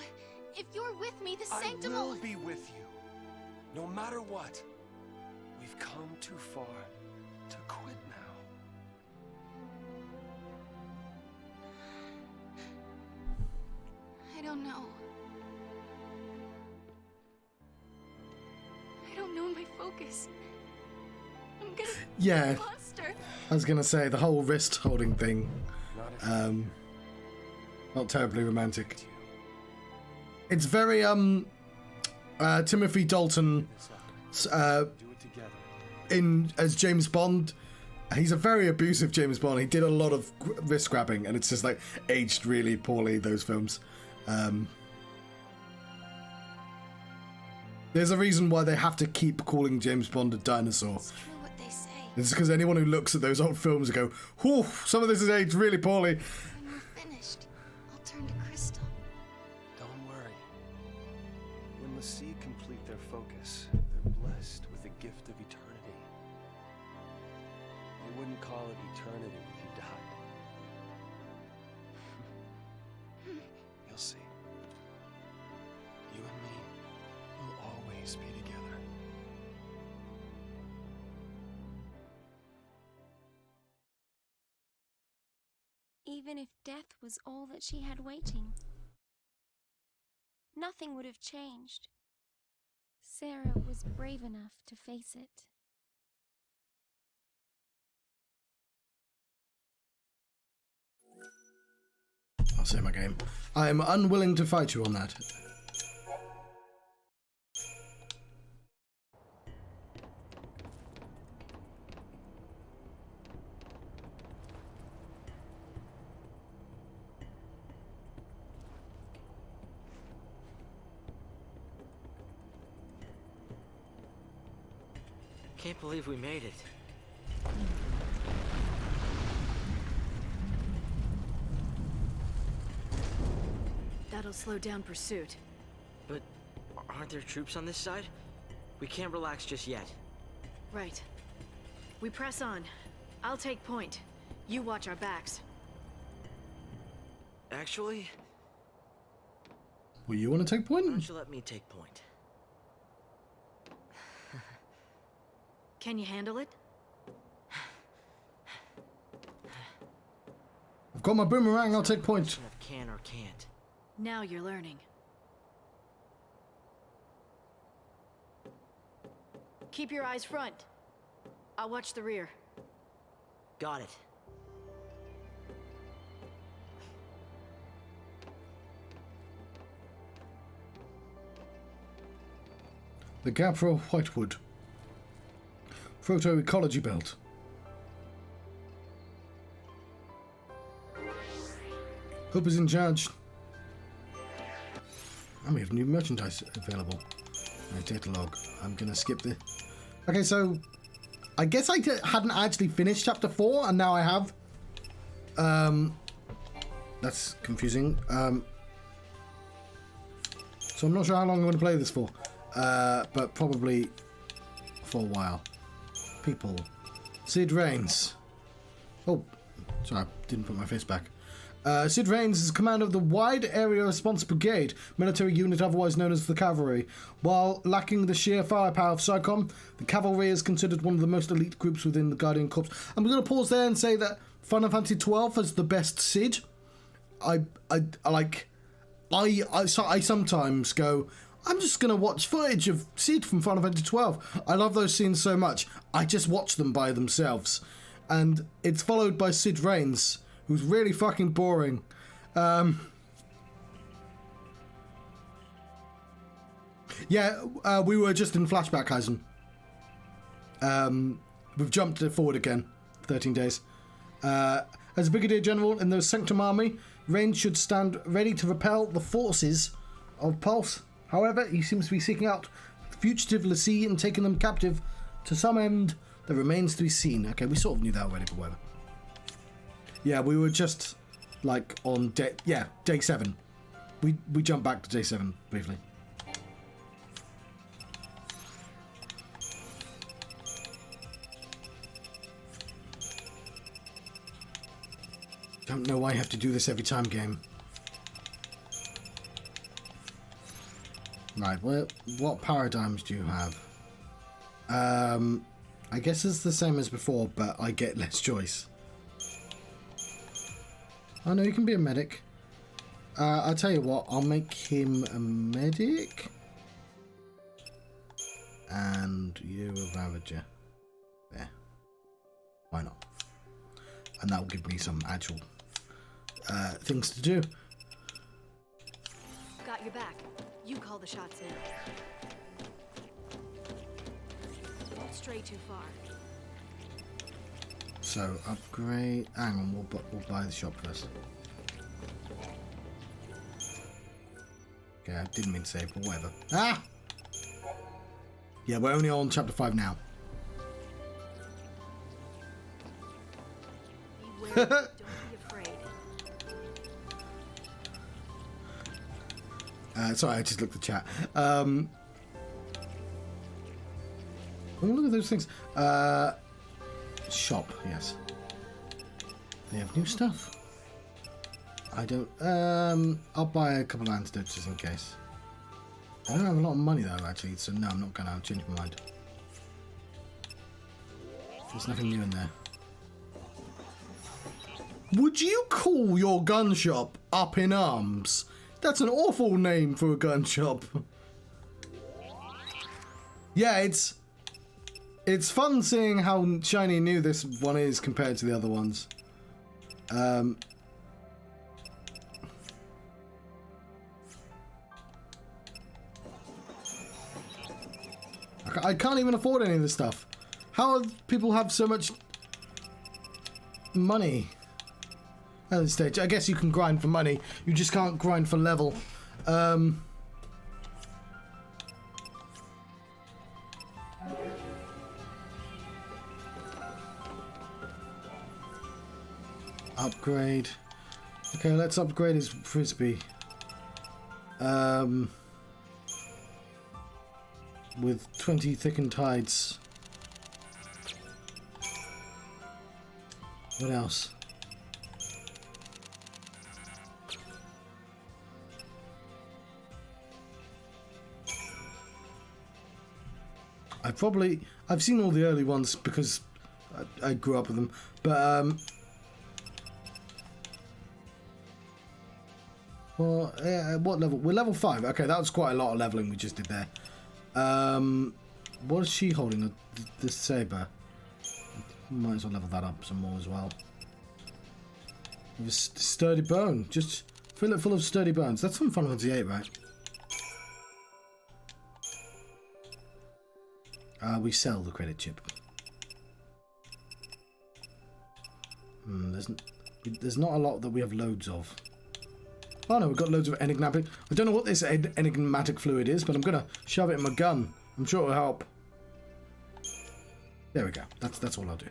if you're with me, the sanctum I will be with you, no matter what. We've come too far to quit now. I don't know. I don't know my focus. I'm gonna Yeah, be a monster. I was going to say the whole wrist holding thing. Not terribly romantic. It's very Timothy Dalton in as James Bond. He's a very abusive James Bond. He did a lot of wrist grabbing, and it's just like aged really poorly, those films. There's a reason why they have to keep calling James Bond a dinosaur. It's true what they say. It's because anyone who looks at those old films will go, whew, some of this is aged really poorly. When we're finished, I'll turn to Crystal. Don't worry. When LaCie complete their focus, they're blessed with the gift of eternity. They wouldn't call it eternity if you died. You'll see. You and me will always be together. Even if death was all that she had waiting, nothing would have changed. Sarah was brave enough to face it. I'll say my game. I am unwilling to fight you on that. Can't believe we made it. That'll slow down pursuit. But aren't there troops on this side? We can't relax just yet. Right. We press on. I'll take point. You watch our backs. Actually, Well, you want to take point? why don't you let me take point? Can you handle it? I've got my boomerang, I'll take point. Question of can or can't. Now you're learning. Keep your eyes front. I'll watch the rear. Got it. The Gapra Whitewood. Proto-ecology belt. Hope is in charge. And we have new merchandise available. Data log. I'm gonna skip the... Okay, so... I guess I hadn't actually finished chapter 4, and now I have. That's confusing. So I'm not sure how long I'm going to play this for. But probably for a while. People. Sid Reigns. Oh, sorry, I didn't put my face back. Sid Raines is commander of the Wide Area Response Brigade, military unit otherwise known as the Cavalry. While lacking the sheer firepower of Psycom, the Cavalry is considered one of the most elite groups within the Guardian Corps. I'm going to pause there and say that Final Fantasy XII has the best Sid. I sometimes go, I'm just going to watch footage of Sid from Final Fantasy XII. I love those scenes so much. I just watch them by themselves. And it's followed by Sid Raines, who's really fucking boring. We were just in flashback, Heisen. We've jumped forward again, 13 days. As a Brigadier General in the Sanctum Army, Raines should stand ready to repel the forces of Pulse. However, he seems to be seeking out the fugitive flashback and taking them captive to some end that remains to be seen. Okay, we sort of knew that already, but whatever. Yeah, we were just like on day 7. We jumped back to day 7 briefly. Don't know why I have to do this every time, game. Right, well, what paradigms do you have? I guess it's the same as before, but I get less choice. Oh no, you can be a medic. I'll tell you what, I'll make him a medic. And you a Ravager. There. Why not? And that will give me some actual things to do. Got your back. You call the shots now. Don't stray too far. So upgrade. Hang on, we'll buy the shop first. Okay, I didn't mean to save, but whatever. Ah! Yeah, we're only on chapter 5 now. Beware, don't be afraid. Sorry, I just looked at the chat. Oh, look at those things. Shop, yes. They have new stuff. I don't. I'll buy a couple of antidotes just in case. I don't have a lot of money though, actually, so no, I'm not gonna change my mind. There's nothing new in there. Would you call your gun shop Up in Arms? That's an awful name for a gun shop. Yeah, it's fun seeing how shiny new this one is compared to the other ones. I can't even afford any of this stuff. How do people have so much money at this stage? I guess you can grind for money. You just can't grind for level. Upgrade. Okay, let's upgrade his frisbee. With 20 thickened hides. What else? I've seen all the early ones because I grew up with them, but well, what level? We're level 5. Okay, that was quite a lot of leveling we just did there. What is she holding? The saber. Might as well level that up some more as well. With a sturdy bone. Just fill it full of sturdy bones. That's from Final Fantasy VIII, right? We sell the credit chip. There's not a lot that we have loads of. Oh no, we've got loads of enigmatic. I don't know what this enigmatic fluid is, but I'm gonna shove it in my gun. I'm sure it'll help. There we go. That's all I'll do.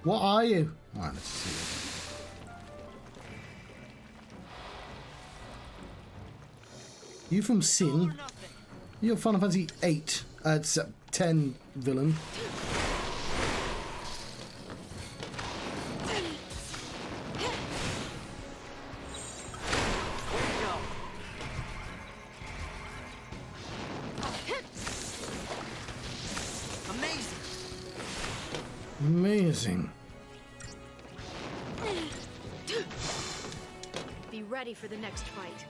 What are you? Alright, let's see. You from Sin? You're Final Fantasy 8, 10 villain. Amazing. Be ready for the next fight.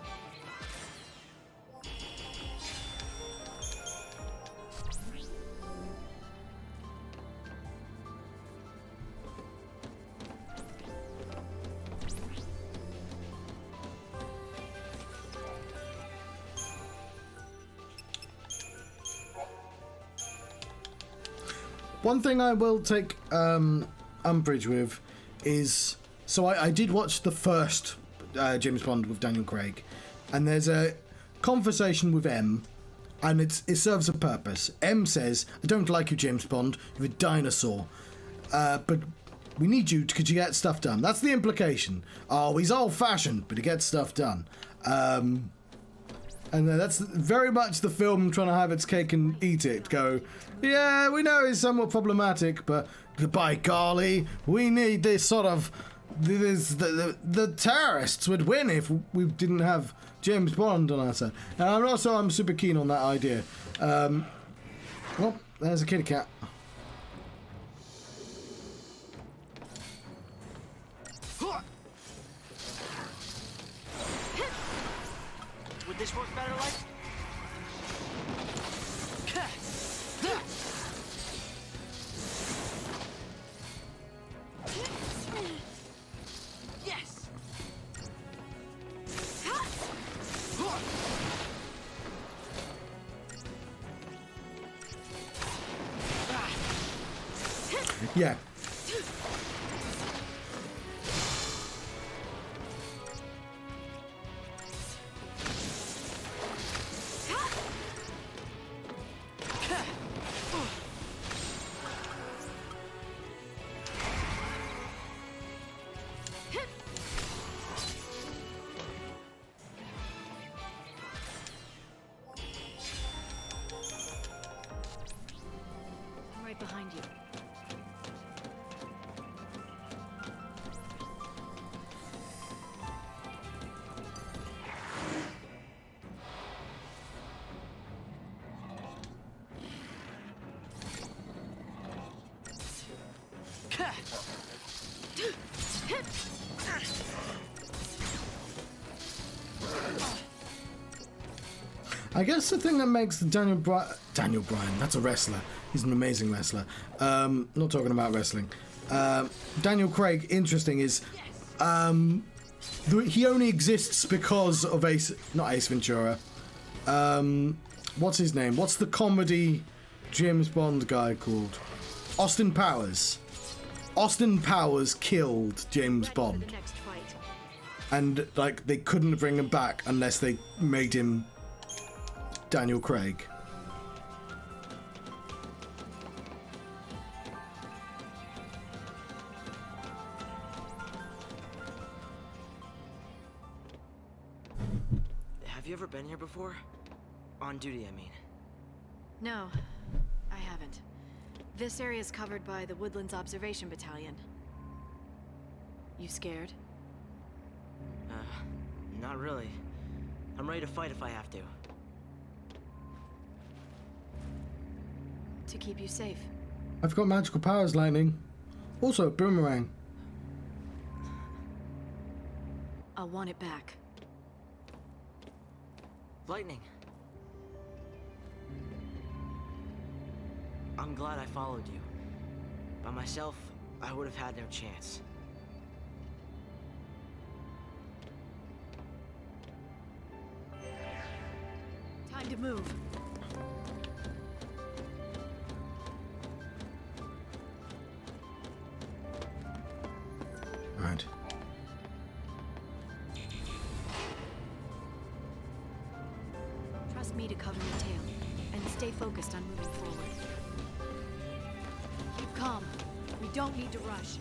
One thing I will take umbrage with is, so I did watch the first James Bond with Daniel Craig, and there's a conversation with M, and it serves a purpose. M says, "I don't like you, James Bond. You're a dinosaur, but we need you because you get stuff done." That's the implication. Oh, he's old-fashioned, but he gets stuff done. And that's very much the film trying to have its cake and eat it. Go, yeah, we know he's somewhat problematic, but by golly, we need this sort of... The terrorists would win if we didn't have James Bond on our side. And I'm super keen on that idea. Well, there's a kitty cat. Would this work better, like? Yes. Yeah. I'm right behind you. I guess the thing that makes Daniel Bryan, that's a wrestler. He's an amazing wrestler. Not talking about wrestling. Daniel Craig, interesting, is he only exists because of not Ace Ventura. What's his name? What's the comedy James Bond guy called? Austin Powers. Austin Powers killed James Bond. For the next fight. And, like, they couldn't bring him back unless they made him Daniel Craig. Have you ever been here before? On duty, I mean. No, I haven't. This area is covered by the Woodlands Observation Battalion. You scared? Not really. I'm ready to fight if I have to. To keep you safe. I've got magical powers, Lightning. Also, a boomerang. I'll want it back. Lightning. I'm glad I followed you. By myself, I would have had no chance. Time to move. Right. Trust me to cover your tail, and stay focused on moving forward. Keep calm. We don't need to rush.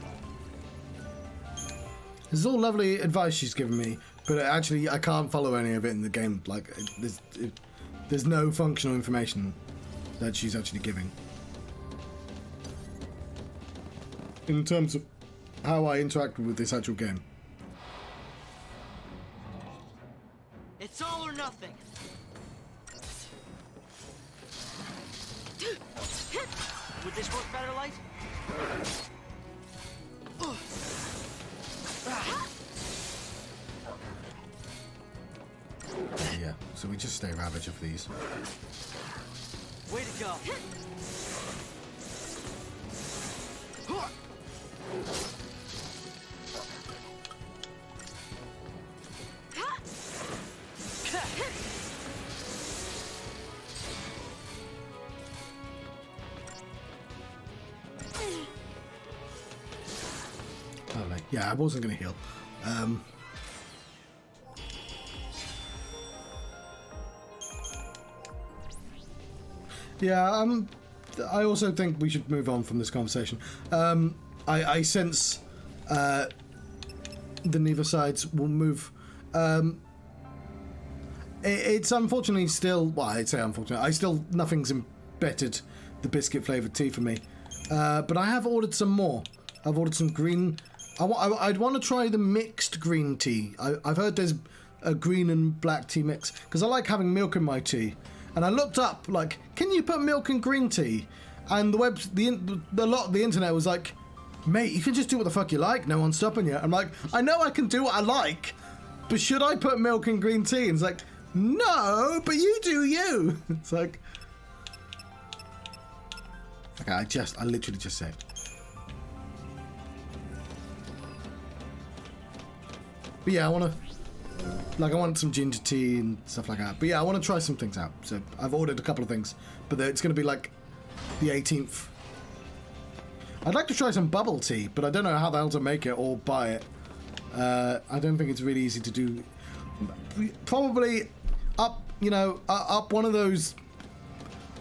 This is all lovely advice she's given me, but actually I can't follow any of it in the game. Like, There's no functional information that she's actually giving. In terms of how I interact with this actual game. It's all or nothing. Would this work better, Light? Yeah, so we just stay Ravager for these. Way to go. Lovely. Yeah, I wasn't going to heal. Yeah, I also think we should move on from this conversation. I sense the neither sides will move. It's unfortunately still, well, I'd say unfortunately, nothing's embittered the biscuit flavoured tea for me. But I have ordered some more. I've ordered some green. I'd want to try the mixed green tea. I've heard there's a green and black tea mix, because I like having milk in my tea. And I looked up, like, can you put milk in green tea? And the lot of the internet was like, mate, you can just do what the fuck you like. No one's stopping you. I'm like, I know I can do what I like, but should I put milk in green tea? And it's like, no, but you do you. It's like, okay, I literally just said. But yeah, I want some ginger tea and stuff like that. But yeah, I want to try some things out. So I've ordered a couple of things, but it's going to be like the 18th. I'd like to try some bubble tea, but I don't know how the hell to make it or buy it. I don't think it's really easy to do. Probably up one of those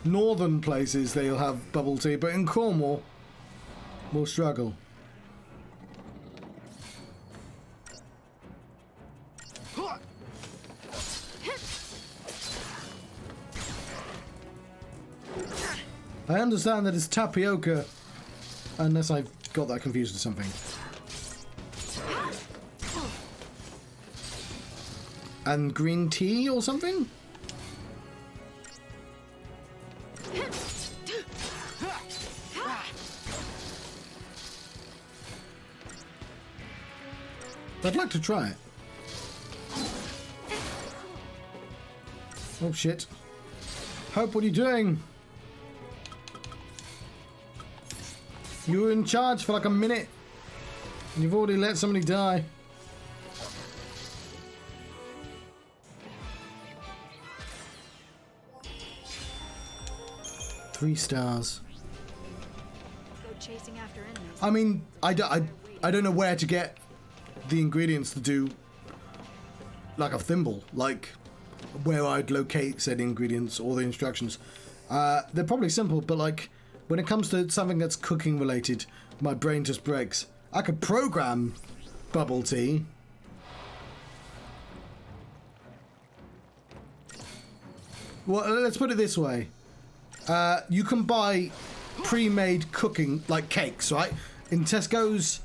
northern places they'll have bubble tea, but in Cornwall, we'll struggle. I understand that it's tapioca, unless I've got that confused with something. And green tea or something? I'd like to try it. Oh shit. Hope, what are you doing? You were in charge for like a minute, and you've already let somebody die. 3 stars. Go chasing after enemies. I mean, I don't know where to get the ingredients to do like a thimble, like where I'd locate said ingredients or the instructions. They're probably simple, but like, when it comes to something that's cooking related, my brain just breaks. I could program bubble tea. Well, let's put it this way. You can buy pre-made cooking, like cakes, right? In Tesco's,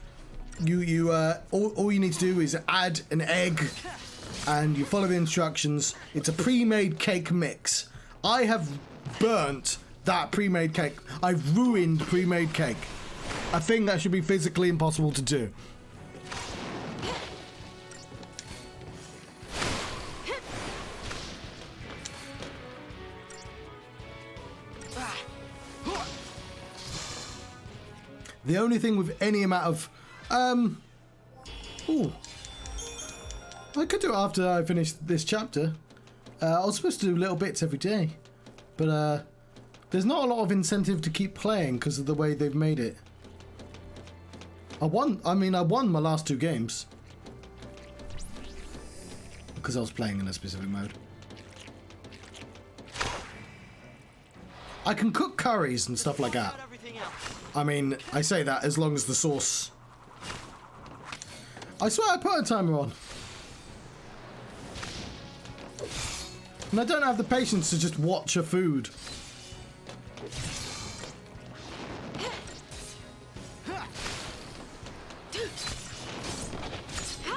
all you need to do is add an egg and you follow the instructions. It's a pre-made cake mix. I have burnt that pre-made cake. I've ruined pre-made cake. A thing that should be physically impossible to do. The only thing with any amount of ooh, I could do it after I finish this chapter. I was supposed to do little bits every day, but there's not a lot of incentive to keep playing because of the way they've made it. I won my last 2 games because I was playing in a specific mode. I can cook curries and stuff like that. I mean, I say that as long as the sauce... I swear I put a timer on. And I don't have the patience to just watch a food.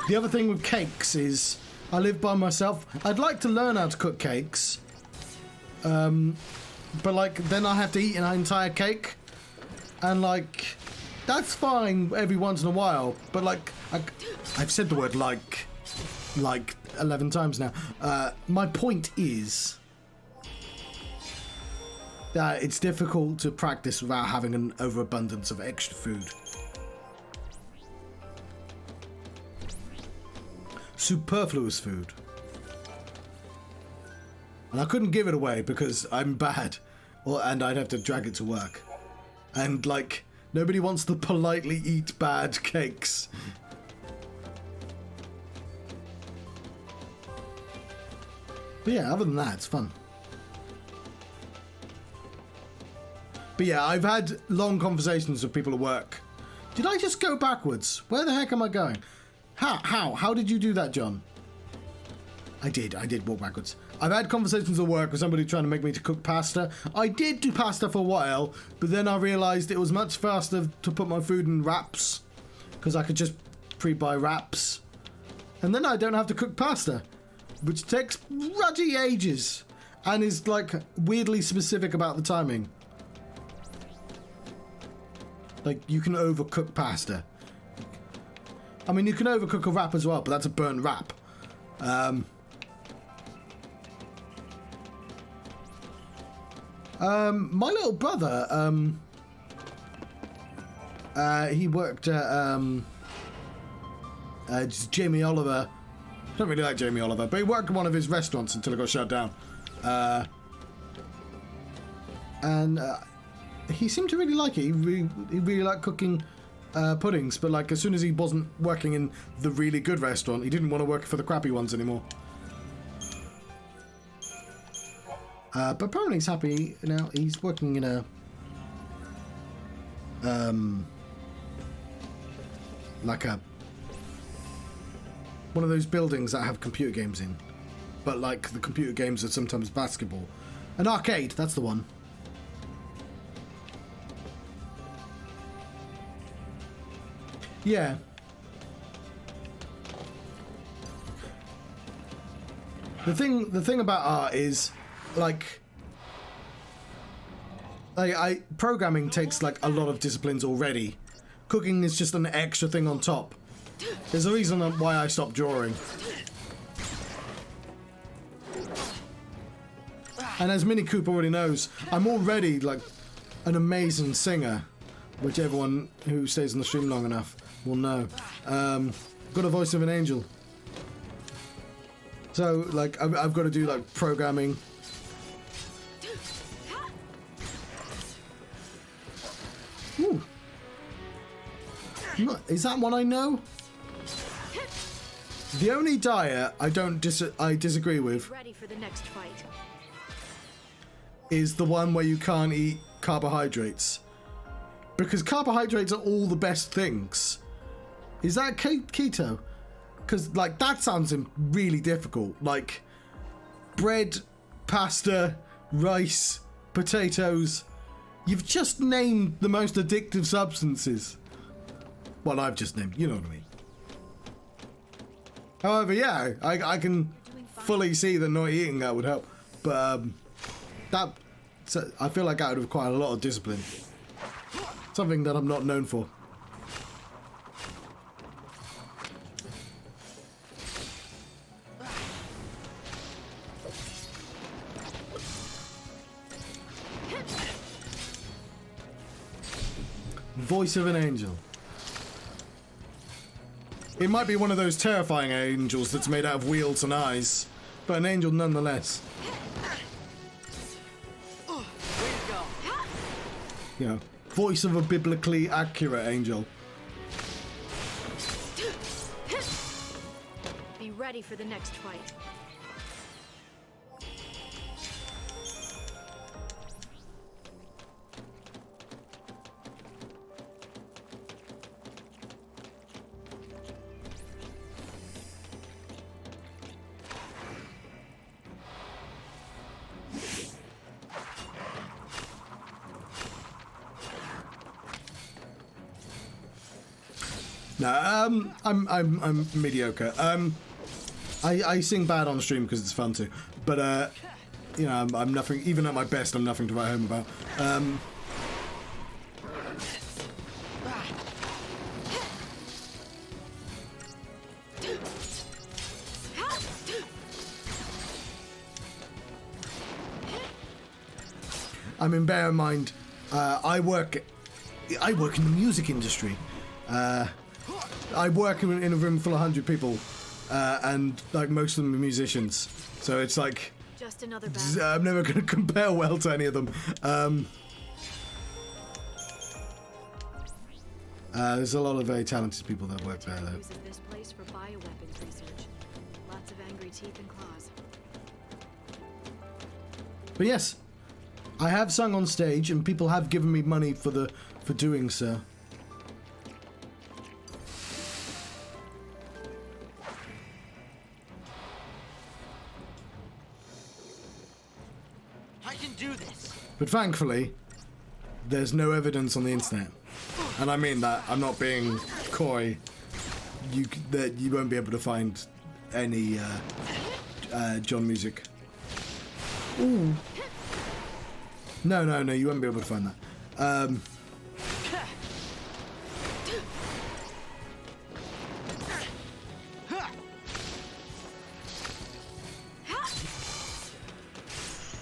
The other thing with cakes is I live by myself. I'd like to learn how to cook cakes. But like then I have to eat an entire cake. And like that's fine every once in a while. But like I've said the word like 11 times now. My point is that it's difficult to practice without having an overabundance of extra food. Superfluous food. And I couldn't give it away because I'm bad, and I'd have to drag it to work. And like, nobody wants to politely eat bad cakes. But yeah, other than that, it's fun. But yeah, I've had long conversations with people at work. Did I just go backwards? Where the heck am I going? How did you do that, John? I did walk backwards. I've had conversations at work with somebody trying to make me to cook pasta. I did do pasta for a while, but then I realised it was much faster to put my food in wraps, because I could just pre-buy wraps. And then I don't have to cook pasta, which takes ruddy ages, and is like weirdly specific about the timing. Like, you can overcook pasta. I mean, you can overcook a wrap as well, but that's a burnt wrap. My little brother, he worked at Jamie Oliver. I don't really like Jamie Oliver, but he worked at one of his restaurants until it got shut down. And he seemed to really like it. He really liked cooking puddings, but like as soon as he wasn't working in the really good restaurant, he didn't want to work for the crappy ones anymore. But apparently he's happy now. He's working in a like a one of those buildings that have computer games in, but like the computer games are sometimes basketball. An arcade, that's the one. Yeah. The thing about art is like programming takes like a lot of disciplines already. Cooking is just an extra thing on top. There's a reason why I stopped drawing. And as Mini Coop already knows, I'm already like an amazing singer, which everyone who stays on the stream long enough will know. Got a voice of an angel. So like I've got to do like programming. Ooh. Is that one I know? The only diet I disagree with Ready for the next fight. is the one where you can't eat carbohydrates. Because carbohydrates are all the best things. Is that keto? Because like that sounds really difficult. Like bread, pasta, rice, potatoes. You've just named the most addictive substances. Well, I've just named, you know what I mean. However, yeah, I can fully see that not eating that would help. But I feel like that would require a lot of discipline. Something that I'm not known for. Voice of an angel. It might be one of those terrifying angels that's made out of wheels and eyes, but an angel nonetheless. You know, voice of a biblically accurate angel. Be ready for the next fight. No, I'm mediocre. I sing bad on stream because it's fun to, but you know, I'm nothing. Even at my best, I'm nothing to write home about. I mean, bear in mind, I work in the music industry. I work in a room full of 100 people, and like most of them are musicians. So it's like, just another battle. I'm never going to compare well to any of them. There's a lot of very talented people that work there, though. Uses this place for bioweapons research. Lots of angry teeth and claws. But yes, I have sung on stage, and people have given me money for doing so. I can do this. But thankfully, there's no evidence on the internet, and I mean that. I'm not being coy. You won't be able to find any John music. Ooh. No, you won't be able to find that.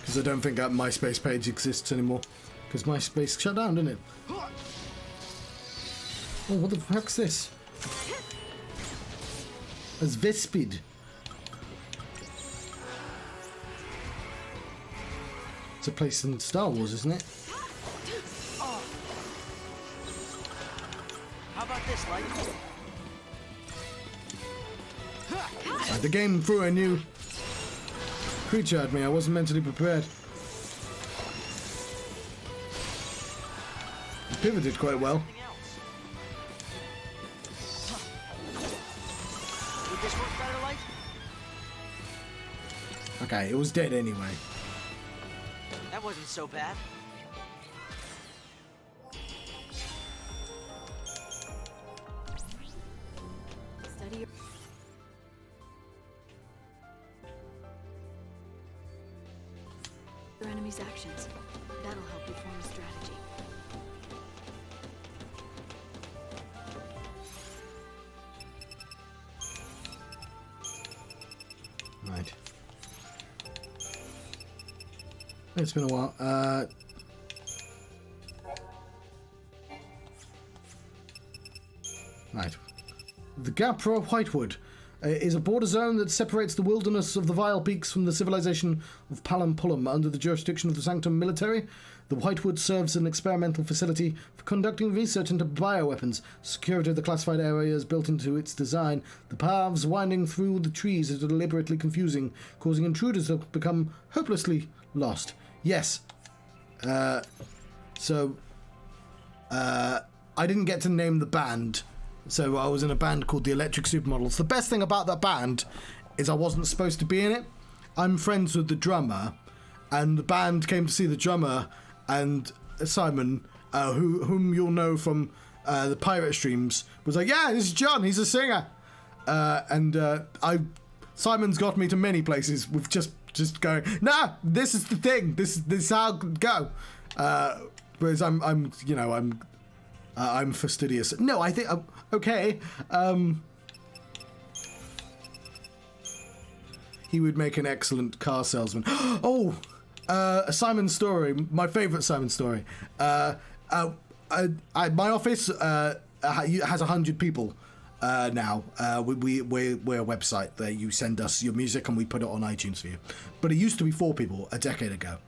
Because I don't think that MySpace page exists anymore. Because MySpace shut down, didn't it? Oh, what the fuck's this? That's Vespid. It's a place in Star Wars, isn't it? How about this, light? The game threw a new creature at me. I wasn't mentally prepared. It pivoted quite well. Would this work better, light? Okay, it was dead anyway. That wasn't so bad. Study your enemy's actions. That'll help you form a strategy. Right. It's been a while. Right. The Gapra Whitewood is a border zone that separates the wilderness of the Vile Peaks from the civilization of fal'Cie under the jurisdiction of the Sanctum Military. The Whitewood serves as an experimental facility for conducting research into bioweapons. Security of the classified area is built into its design. The paths winding through the trees are deliberately confusing, causing intruders to become hopelessly lost. Yes. I didn't get to name the band, so I was in a band called the Electric Supermodels. The best thing about that band is I wasn't supposed to be in it. I'm friends with the drummer, and the band came to see the drummer, and Simon, whom you'll know from the pirate streams, was like, yeah, this is John, he's a singer. Simon's got me to many places with just going, nah, this is the thing, this is how it go. Whereas I'm fastidious. No, I think okay. He would make an excellent car salesman. Oh, a Simon story. My favorite Simon story. My office has 100 people now. We're a website that you send us your music and we put it on iTunes for you. But it used to be 4 people a decade ago,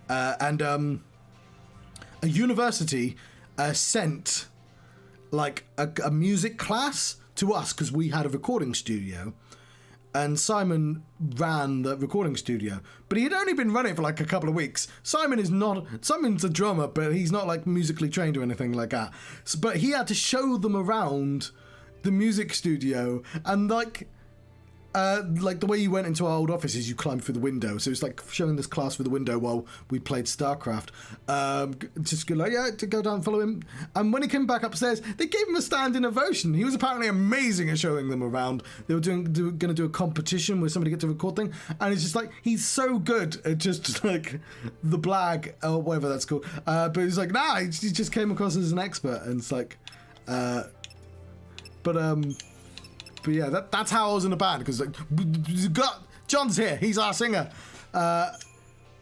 and a university sent like a music class to us because we had a recording studio, and Simon ran the recording studio, but he had only been running for like a couple of weeks. Simon's a drummer, but he's not like musically trained or anything like that. So, but he had to show them around the music studio, and like like the way you went into our old office is you climbed through the window. So it's like showing this class through the window while we played StarCraft. Just go like, yeah, to go down, follow him. And when he came back upstairs, they gave him a standing ovation. He was apparently amazing at showing them around. They were going to do a competition where somebody get to record thing, and it's just like he's so good at just like the blag or whatever that's called. But he's like, nah, he just came across as an expert, and it's like, But yeah, that's how I was in the band, because like, John's here, he's our singer.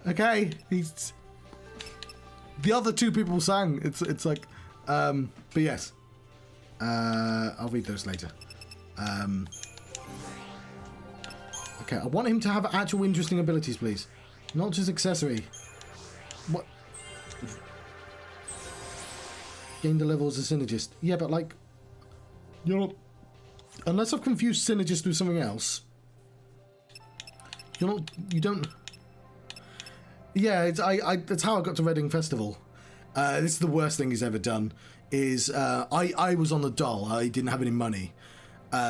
Okay, he's the other two people sang. It's like, but yes, I'll read those later. Okay, I want him to have actual interesting abilities, please, not just accessory. What? Gain the level as a synergist. Yeah, but like, you're not. Unless I've confused synergist with something else. You don't... Yeah, that's how I got to Reading Festival. This is the worst thing he's ever done, is I was on the dole, I didn't have any money.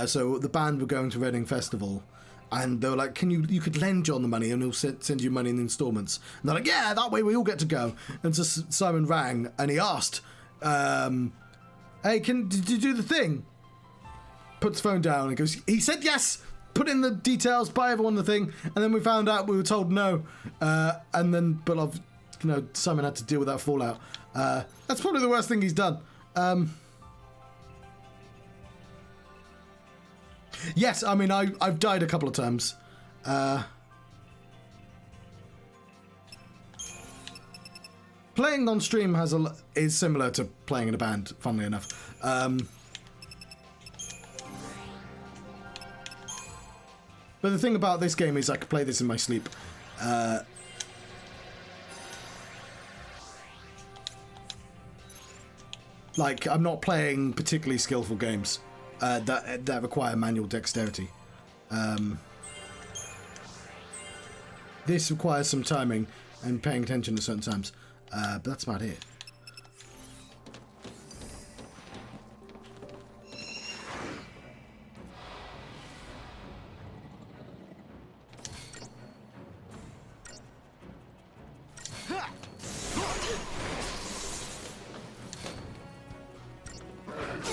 So the band were going to Reading Festival, and they were like, you could lend John the money and he'll send you money in installments. And they're like, yeah, that way we all get to go. And so Simon rang, and he asked, hey, did you do the thing? Puts the phone down and goes, he said yes, put in the details, buy everyone the thing, and then we found out we were told no, and then Simon had to deal with that fallout. That's probably the worst thing he's done. Yes, I mean I've died a couple of times. Playing on stream is similar to playing in a band, funnily enough. But the thing about this game is I can play this in my sleep. Like, I'm not playing particularly skillful games that require manual dexterity. This requires some timing and paying attention at certain times. But that's about it.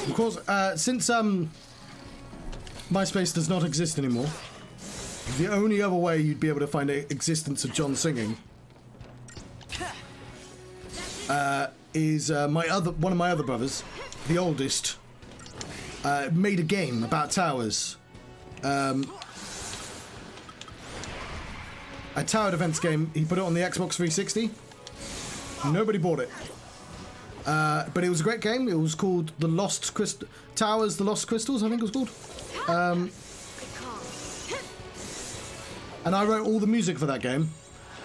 Of course, since MySpace does not exist anymore, the only other way you'd be able to find the existence of John singing is one of my other brothers, the oldest, made a game about towers. A tower defense game. He put it on the Xbox 360. Nobody bought it. But it was a great game. It was called The Lost Towers, The Lost Crystals, I think it was called. And I wrote all the music for that game,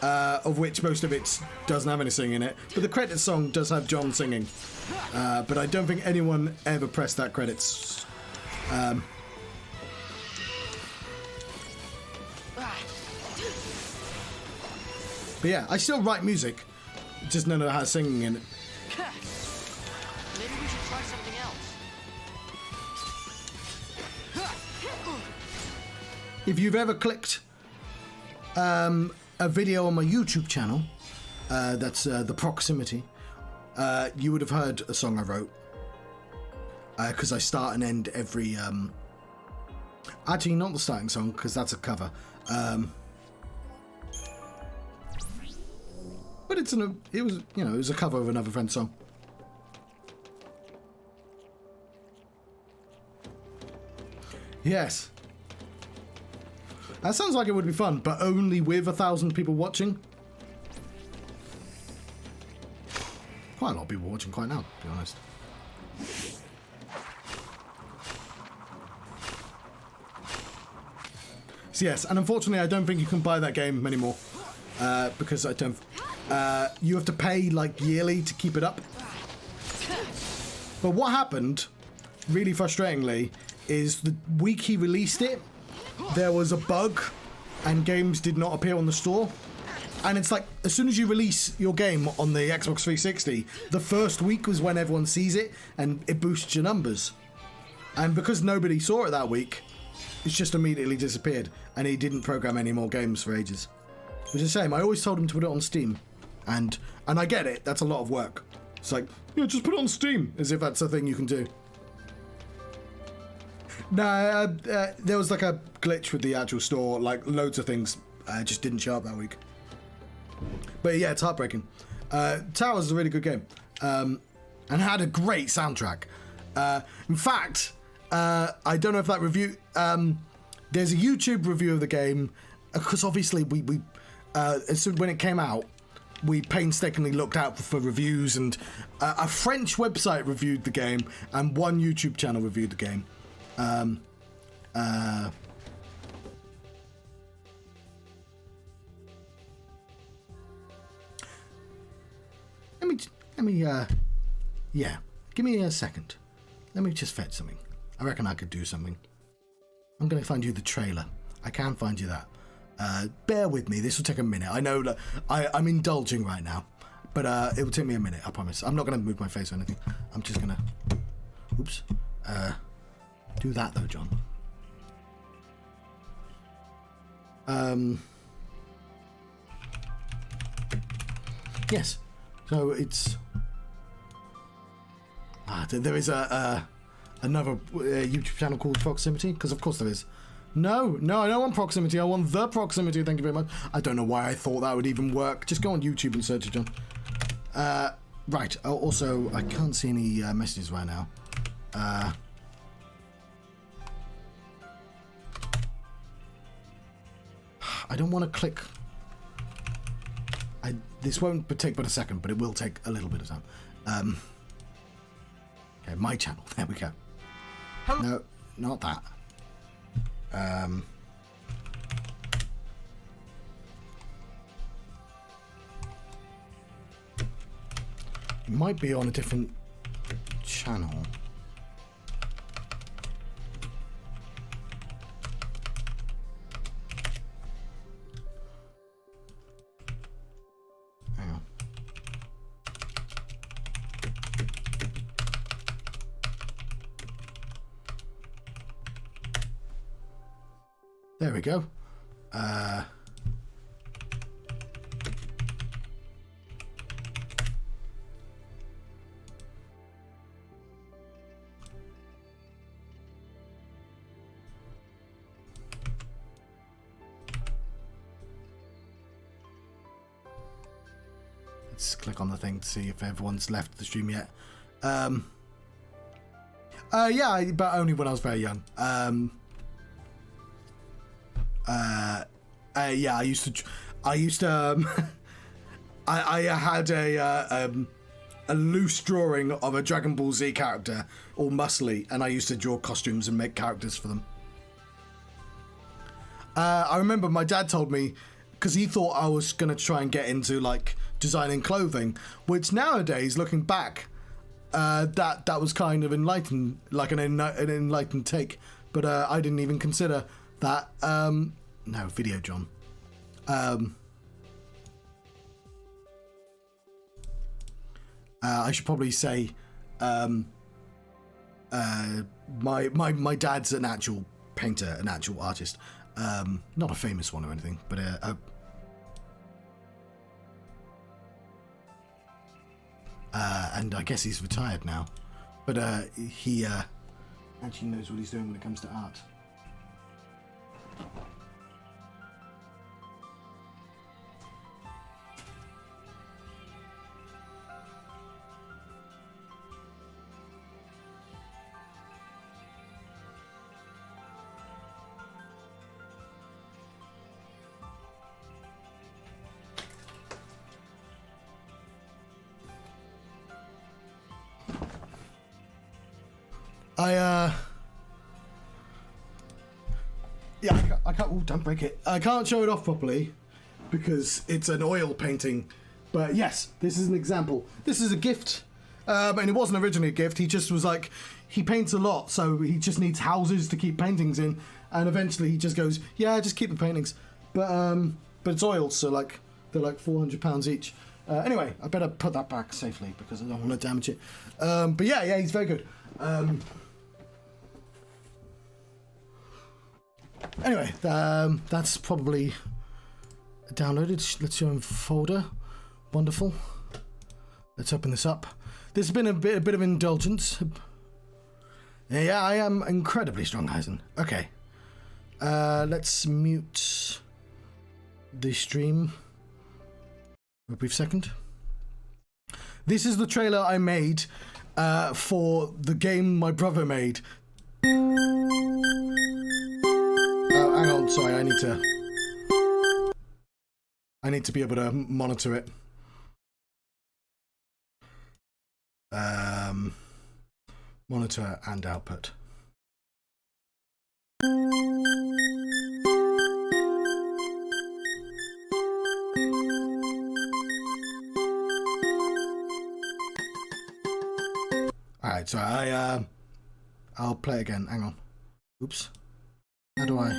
of which most of it doesn't have any singing in it. But the credits song does have John singing. But I don't think anyone ever pressed that credits. But yeah, I still write music. Just none of it has singing in it. Maybe we should try something else. If you've ever clicked a video on my YouTube channel, that's The Proximity, you would have heard a song I wrote. Because I start and end every... Actually, not the starting song, because that's a cover. But it was a cover of another friend's song. Yes. That sounds like it would be fun, but only with 1,000 people watching. Quite a lot of people watching quite now, to be honest. So yes, and unfortunately I don't think you can buy that game anymore. Because I don't... you have to pay, like, yearly to keep it up. But what happened, really frustratingly, is the week he released it, there was a bug and games did not appear on the store. And it's like, as soon as you release your game on the Xbox 360, the first week was when everyone sees it and it boosts your numbers. And because nobody saw it that week, it's just immediately disappeared, and he didn't program any more games for ages. Which is a shame. I always told him to put it on Steam, and I get it. That's a lot of work. It's like, yeah, just put it on Steam, as if that's a thing you can do. No, there was like a glitch with the actual store. Like loads of things just didn't show up that week. But yeah, it's heartbreaking. Towers is a really good game, and had a great soundtrack. In fact, I don't know if that review. There's a YouTube review of the game, because obviously we when it came out, we painstakingly looked out for reviews, and a French website reviewed the game, and one YouTube channel reviewed the game. Yeah, give me a second. Let me just fetch something. I reckon I could do something. I'm going to find you the trailer. I can find you that. Bear with me, this will take a minute. I know that I'm indulging right now, but it will take me a minute, I promise. I'm not going to move my face or anything. I'm just going to... Oops. Do that though, John. Yes. So it's... there is another YouTube channel called Proximity, because of course there is. No, I don't want Proximity. I want the Proximity. Thank you very much. I don't know why I thought that would even work. Just go on YouTube and search it, John. Right. Also, I can't see any messages right now. I don't want to click. This won't take but a second, but it will take a little bit of time. Okay, my channel. There we go. No, not that. It might be on a different channel. Hang on. There we go. Let's click on the thing to see if everyone's left the stream yet. Yeah, but only when I was very young. Yeah, I used to I had a loose drawing of a Dragon Ball Z character, all muscly, and I used to draw costumes and make characters for them. I remember my dad told me, because he thought I was going to try and get into like designing clothing, which nowadays, looking back, that was kind of enlightened, like an enlightened take, but I didn't even consider that. No, video, John. I should probably say my dad's an actual painter, an actual artist. Not a famous one or anything, but and I guess he's retired now. But he actually knows what he's doing when it comes to art. Yeah, I can't. Oh, don't break it. I can't show it off properly because it's an oil painting. But yes, this is an example. This is a gift, and it wasn't originally a gift. He just was like, he paints a lot, so he just needs houses to keep paintings in. And eventually, he just goes, yeah, just keep the paintings. But it's oils, so like they're like £400 each. Anyway, I better put that back safely because I don't want to damage it. But yeah, he's very good. Anyway, that's probably downloaded. Let's show him folder. Wonderful. Let's open this up. There's been a bit of indulgence. Yeah, I am incredibly strong, Heisen. Okay. Let's mute the stream for a brief second. This is the trailer I made for the game my brother made. Hang on, sorry, I need to be able to monitor it. Monitor and output. Alright, so I'll play again. Hang on. Oops. How do I?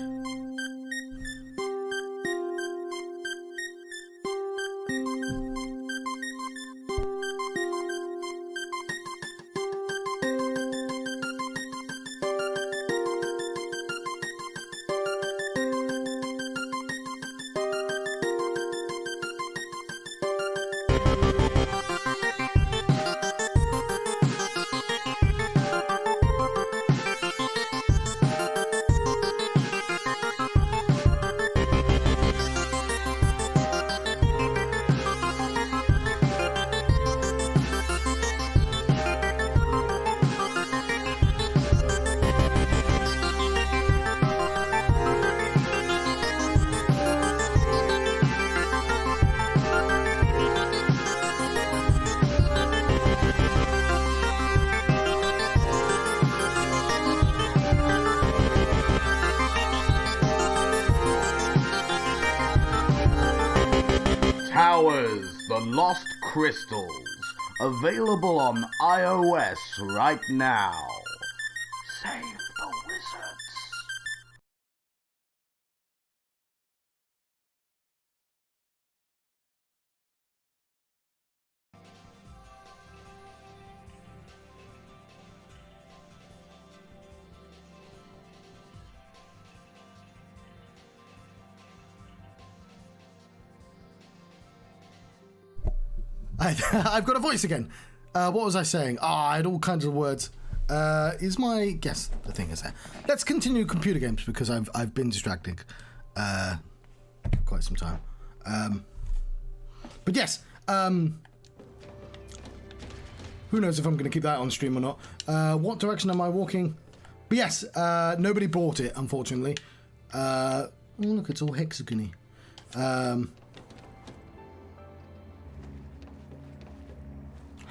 The Lost Crystals, available on iOS right now. Save the wizards. I've got a voice again. What was I saying? I had all kinds of words. Is my... Yes, the thing is there. Let's continue computer games because I've been distracted quite some time. But yes, who knows if I'm going to keep that on stream or not. What direction am I walking? But yes, nobody bought it, unfortunately. Oh, look, it's all hexagony.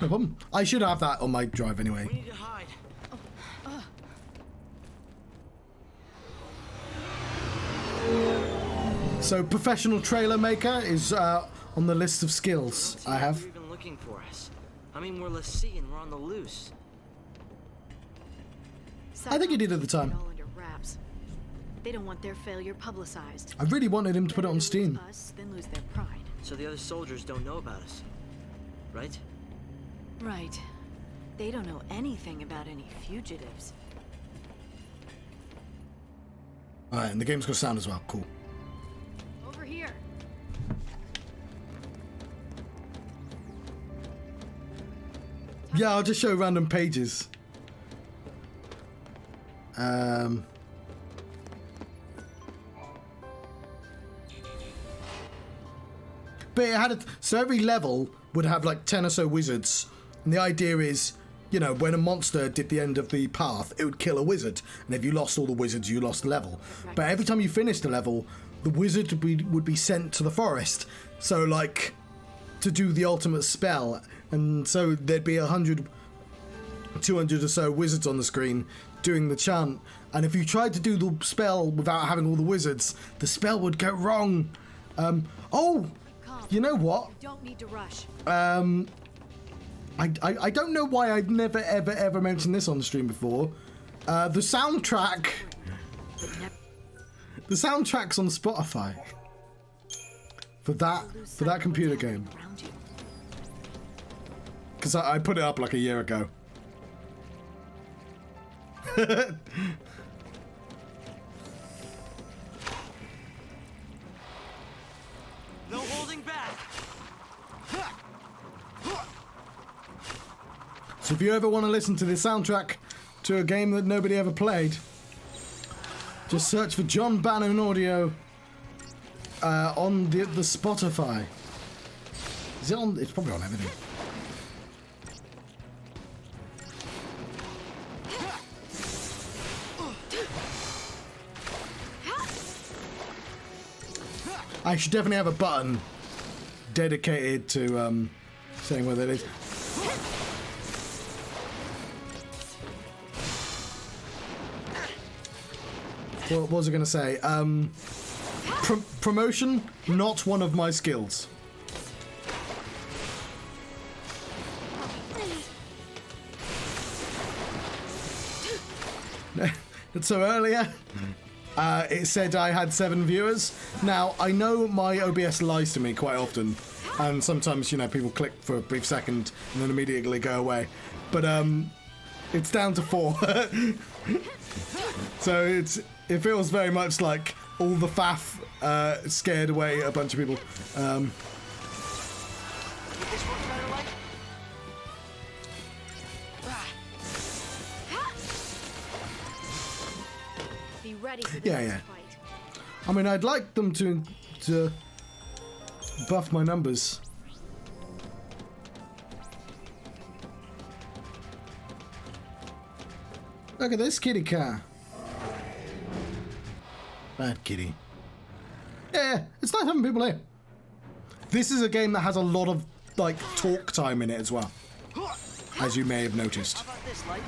No problem. I should have that on my drive anyway. We need to hide. So, professional trailer maker is on the list of skills I have. You're even looking for us. I mean, we're Fal'Cie and we're on the loose. I think he did at the time. All under wraps. They don't want their failure publicized. I really wanted him to put it on Steam. Us, then lose their pride. So the other soldiers don't know about us, right? Right. They don't know anything about any fugitives. Alright, and the game's got sound as well. Cool. Over here. Yeah, I'll just show random pages. But it had so every level would have like 10 or so wizards. And the idea is, you know, when a monster did the end of the path, it would kill a wizard. And if you lost all the wizards, you lost the level. But every time you finished a level, the wizard would be sent to the forest. So, like, to do the ultimate spell. And so there'd be 100, 200 or so wizards on the screen doing the chant. And if you tried to do the spell without having all the wizards, the spell would go wrong. Oh, you know what? You don't need to rush. I don't know why I've never ever mentioned this on the stream before. The soundtrack's on Spotify for that computer game. Because I put it up like a year ago. So if you ever want to listen to the soundtrack to a game that nobody ever played, just search for John Bannon Audio on the Spotify. Is it on? It's probably on everything. I should definitely have a button dedicated to saying whether it is. What was I going to say? Promotion, not one of my skills. So earlier, it said I had 7 viewers. Now, I know my OBS lies to me quite often, and sometimes, you know, people click for a brief second and then immediately go away. But it's down to 4. So it feels very much like all the faff scared away a bunch of people. Be ready for the Yeah. next fight. I mean, I'd like them to buff my numbers. Look at this kitty car. Bad kitty. Yeah, it's nice having people here. This is a game that has a lot of, like, talk time in it as well, as you may have noticed. How about this, Light?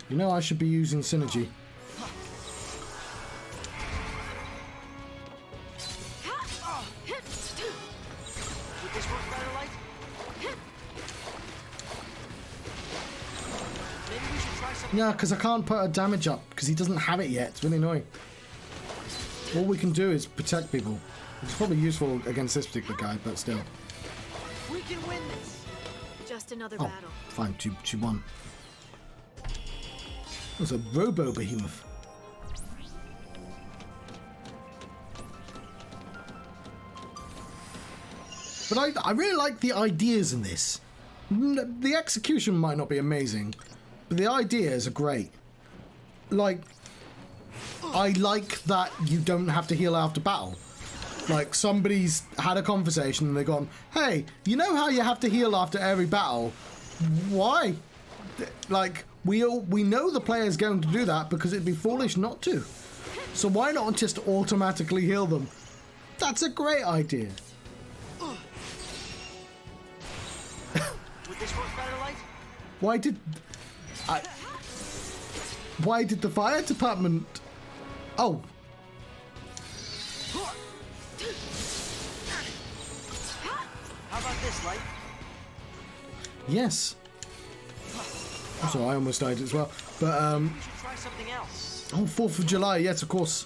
You know I should be using synergy. Would this work better, Light? Maybe we should try something. Yeah, because I can't put a damage up because he doesn't have it yet. It's really annoying. All we can do is protect people. It's probably useful against this particular guy, but still. We can win this. Just another Oh, battle. fine. She won. It was a robo-behemoth. But I really like the ideas in this. The execution might not be amazing, but the ideas are great. Like, I like that you don't have to heal after battle. Like, somebody's had a conversation and they've gone, hey, you know how you have to heal after every battle? Why? Like, we know the player's going to do that because it'd be foolish not to. So why not just automatically heal them? That's a great idea. Would this work better, Light? Why did the fire department... Oh. How about this, Light? Yes. Also, I almost died as well. But, We should try something else. oh, 4th of July, yes, of course.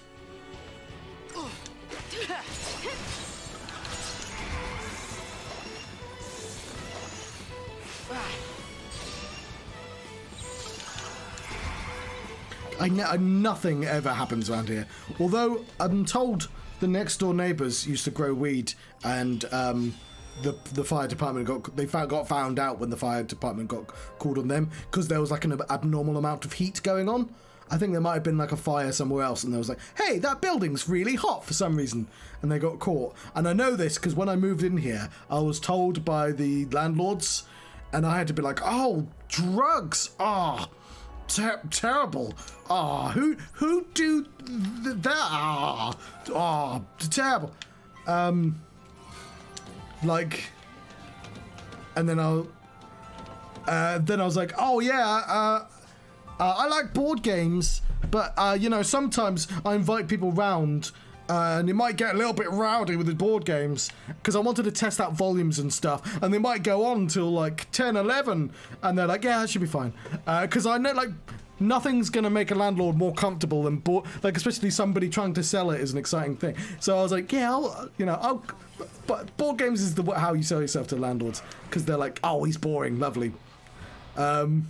Nothing ever happens around here. Although I'm told the next door neighbours used to grow weed, and the fire department got found out when the fire department got called on them because there was like an abnormal amount of heat going on. I think there might have been like a fire somewhere else, and there was like, hey, that building's really hot for some reason, and they got caught. And I know this because when I moved in here, I was told by the landlords, and I had to be like, oh, drugs, terrible. Who do that? Terrible. Like, and then I was like, oh yeah, I like board games, but you know, sometimes I invite people round, and it might get a little bit rowdy with the board games because I wanted to test out volumes and stuff, and they might go on till like 10, 11, and they're like, yeah, that should be fine, because I know, like, nothing's going to make a landlord more comfortable than like, especially somebody trying to sell it is an exciting thing. So I was like, yeah, but board games is how you sell yourself to landlords, because they're like, oh, he's boring, lovely. And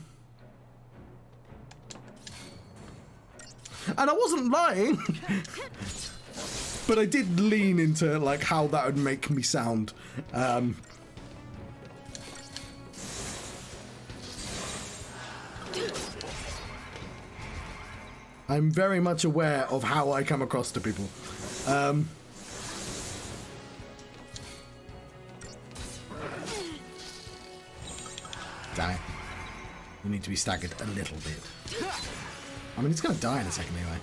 I wasn't lying, but I did lean into like how that would make me sound. I'm very much aware of how I come across to people. Damn it. You need to be staggered a little bit. I mean, it's going to die in a second anyway.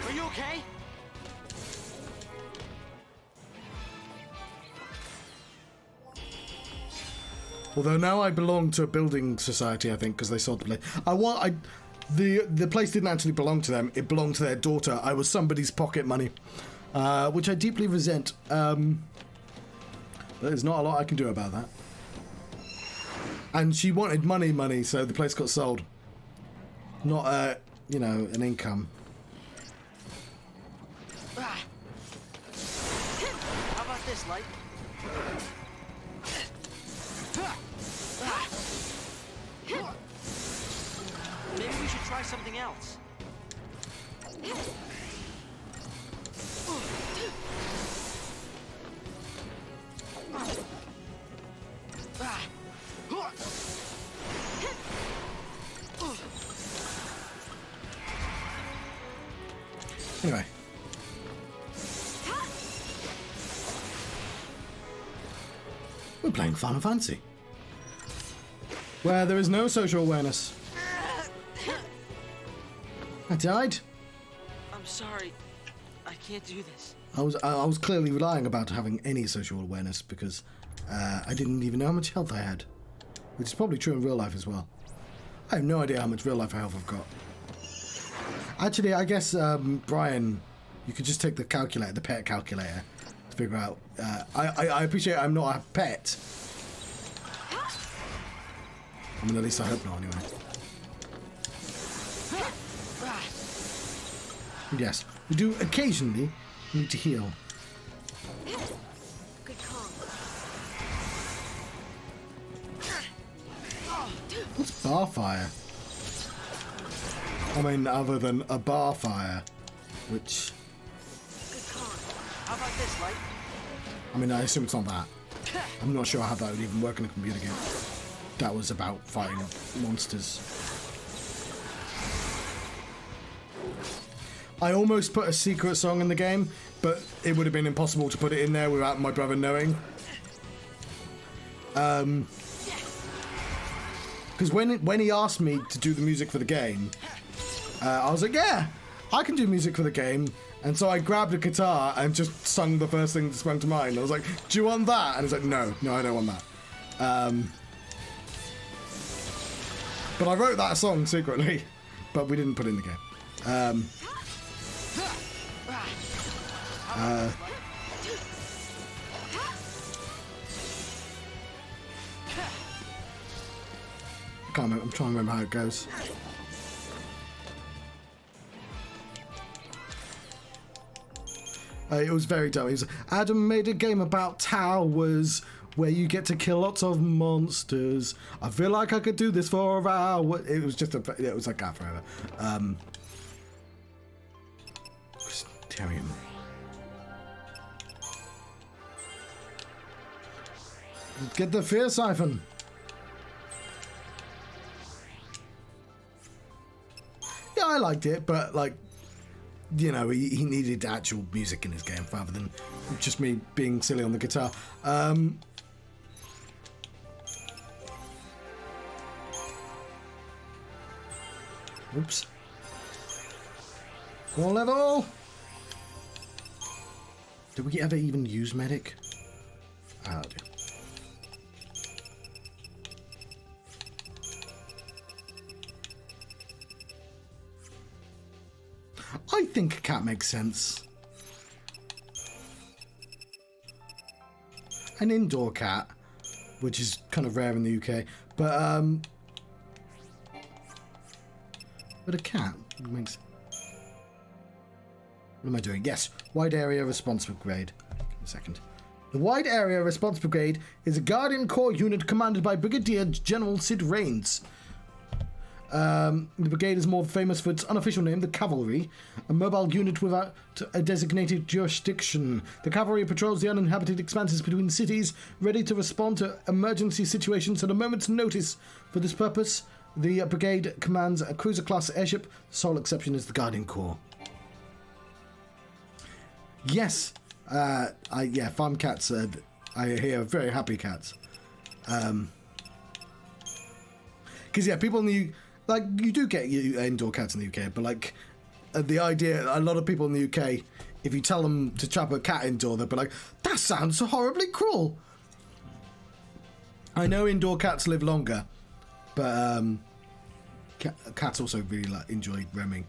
Are you okay? Although now I belong to a building society, I think, because they sold the place. The place didn't actually belong to them. It belonged to their daughter. I was somebody's pocket money, which I deeply resent. There's not a lot I can do about that. And she wanted money, so the place got sold. Not, you know, an income. How about this, Light? Maybe we should try something else. Anyway. We're playing Final Fantasy, where there is no social awareness. I died. I'm sorry. I can't do this. I was clearly lying about having any social awareness because I didn't even know how much health I had, which is probably true in real life as well. I have no idea how much real life health I've got. Actually, I guess Brian, you could just take the calculator, the pet calculator, to figure out. I appreciate I'm not a pet. I mean, at least I hope not, anyway. Yes, we do occasionally need to heal. Good call. What's bar fire? I mean, other than a bar fire, which... Good call. How about this, Light? I mean, I assume it's not that. I'm not sure how that would even work in a computer game. That was about fighting monsters. I almost put a secret song in the game, but it would have been impossible to put it in there without my brother knowing. Because when he asked me to do the music for the game, I was like, yeah, I can do music for the game. And so I grabbed a guitar and just sung the first thing that sprung to mind. I was like, do you want that? And he's like, no, I don't want that. But I wrote that song secretly, but we didn't put it in the game. I can't remember, I'm trying to remember how it goes. It was very dumb. It was, Adam made a game about towers where you get to kill lots of monsters. I feel like I could do this for hours. It was just it was like that forever. Tyrion. Get the fear siphon. Yeah, I liked it, but like, you know, he needed actual music in his game rather than just me being silly on the guitar. Oops. One level. Did we ever even use medic? I do. I think a cat makes sense. An indoor cat, which is kind of rare in the UK, but but a cat makes... What am I doing? Yes, wide area response brigade. Give me a second. The Wide Area Response Brigade is a Guardian Corps unit commanded by Brigadier General Sid Raines. The brigade is more famous for its unofficial name, the Cavalry, a mobile unit without a designated jurisdiction. The Cavalry patrols the uninhabited expanses between cities, ready to respond to emergency situations at a moment's notice. For this purpose, the brigade commands a cruiser-class airship. The sole exception is the Guardian Corps. Yes. Yeah, farm cats, I hear very happy cats. Because, yeah, people in the... Like, you do get indoor cats in the UK, but, like, the idea... A lot of people in the UK, if you tell them to trap a cat indoor, they'll be like, that sounds so horribly cruel. I know indoor cats live longer, but cats also really enjoy roaming.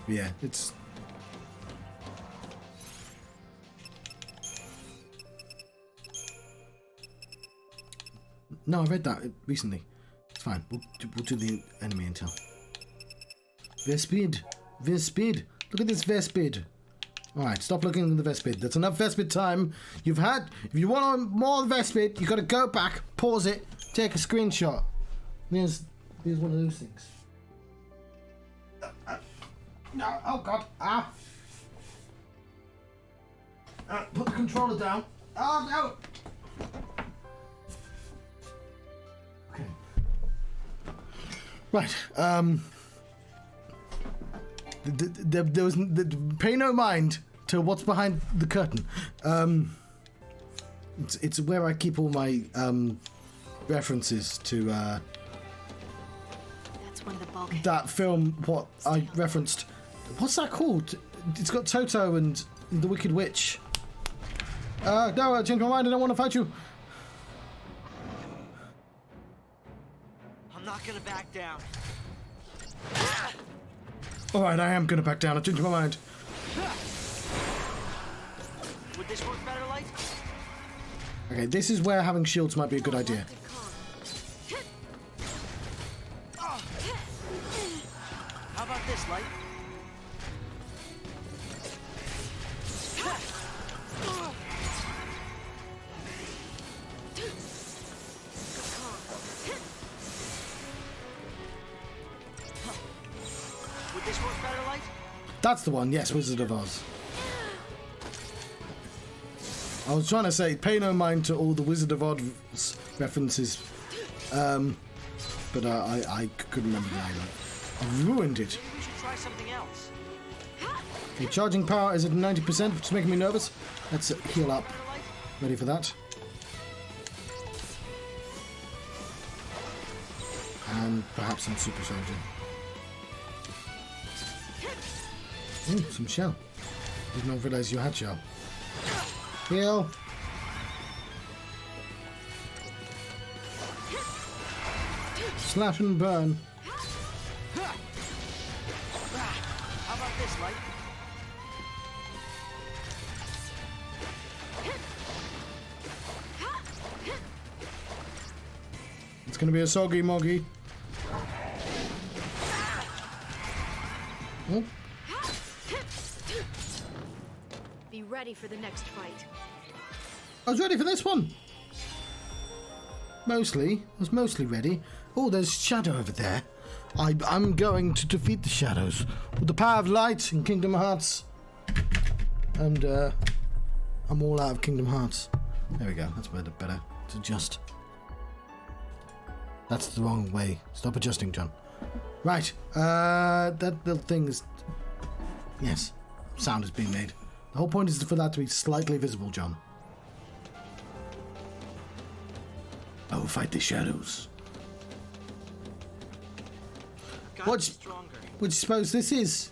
Yeah, it's... No, I read that recently. It's fine. We'll do the enemy intel. Vespid. Vespid. Look at this Vespid. Alright, stop looking at the Vespid. That's enough Vespid time. You've had... If you want more Vespid, you've got to go back, pause it, take a screenshot. Here's one of those things. No, oh god, put the controller down. Oh no! Okay. Right, there was... Pay no mind to what's behind the curtain. It's where I keep all my, references to, That's one of the bulkheads. that film, what I referenced. What's that called? It's got Toto and the Wicked Witch. No, I changed my mind. I don't want to fight you. I'm not gonna back down. Alright, I am going to back down. I changed my mind. Would this work better, Light? Okay, this is where having shields might be a good idea. How about this, Light? Would this work better, Light? That's the one. Yes, Wizard of Oz. I was trying to say, pay no mind to all the Wizard of Oz references. But I couldn't remember the name. I ruined it. Maybe we should try something else. Okay, charging power is at 90%, which is making me nervous. Let's heal up. Ready for that. And perhaps some super soldier. Ooh, some shell. Did not realize you had shell. Heal. Slash and burn. How about this, Light? It's gonna be a soggy moggy. Oh. Be ready for the next fight. I was ready for this one. Mostly. I was mostly ready. Oh, there's Shadow over there. I'm going to defeat the shadows with the power of light in Kingdom Hearts. And I'm all out of Kingdom Hearts. There we go. That's better. To adjust. That's the wrong way. Stop adjusting, John. Right. That little thing is... Yes. Sound is being made. The whole point is for that to be slightly visible, John. I will fight the shadows. What do you suppose this is?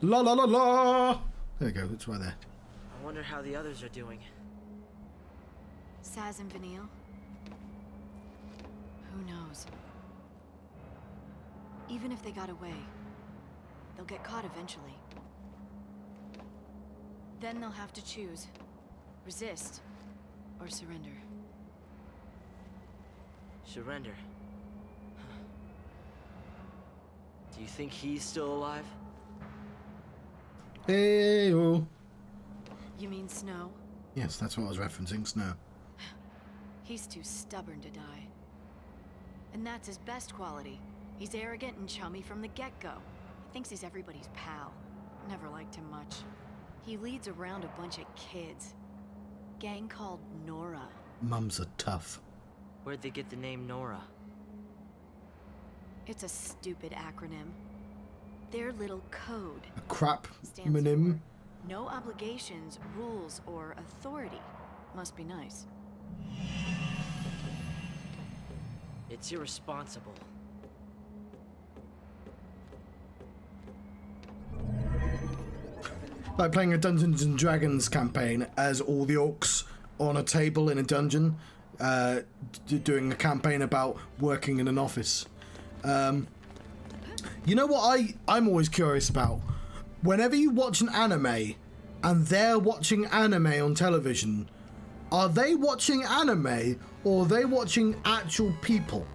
La la la la! There we go, it's right there. I wonder how the others are doing. Saz and Vanille? Who knows? Even if they got away, they'll get caught eventually. Then they'll have to choose. Resist or surrender. Surrender. Huh. Do you think he's still alive? Hey-oh. You mean Snow? Yes, that's what I was referencing, Snow. He's too stubborn to die. And that's his best quality. He's arrogant and chummy from the get-go. He thinks he's everybody's pal. Never liked him much. He leads around a bunch of kids. Gang called Nora. Mums are tough. Where'd they get the name Nora? It's a stupid acronym. Their little code A crap stands minim. for no obligations, rules, or authority. Must be nice. It's irresponsible. Like playing a Dungeons and Dragons campaign as all the orcs on a table in a dungeon, doing a campaign about working in an office. You know what I'm always curious about? Whenever you watch an anime and they're watching anime on television, are they watching anime or are they watching actual people?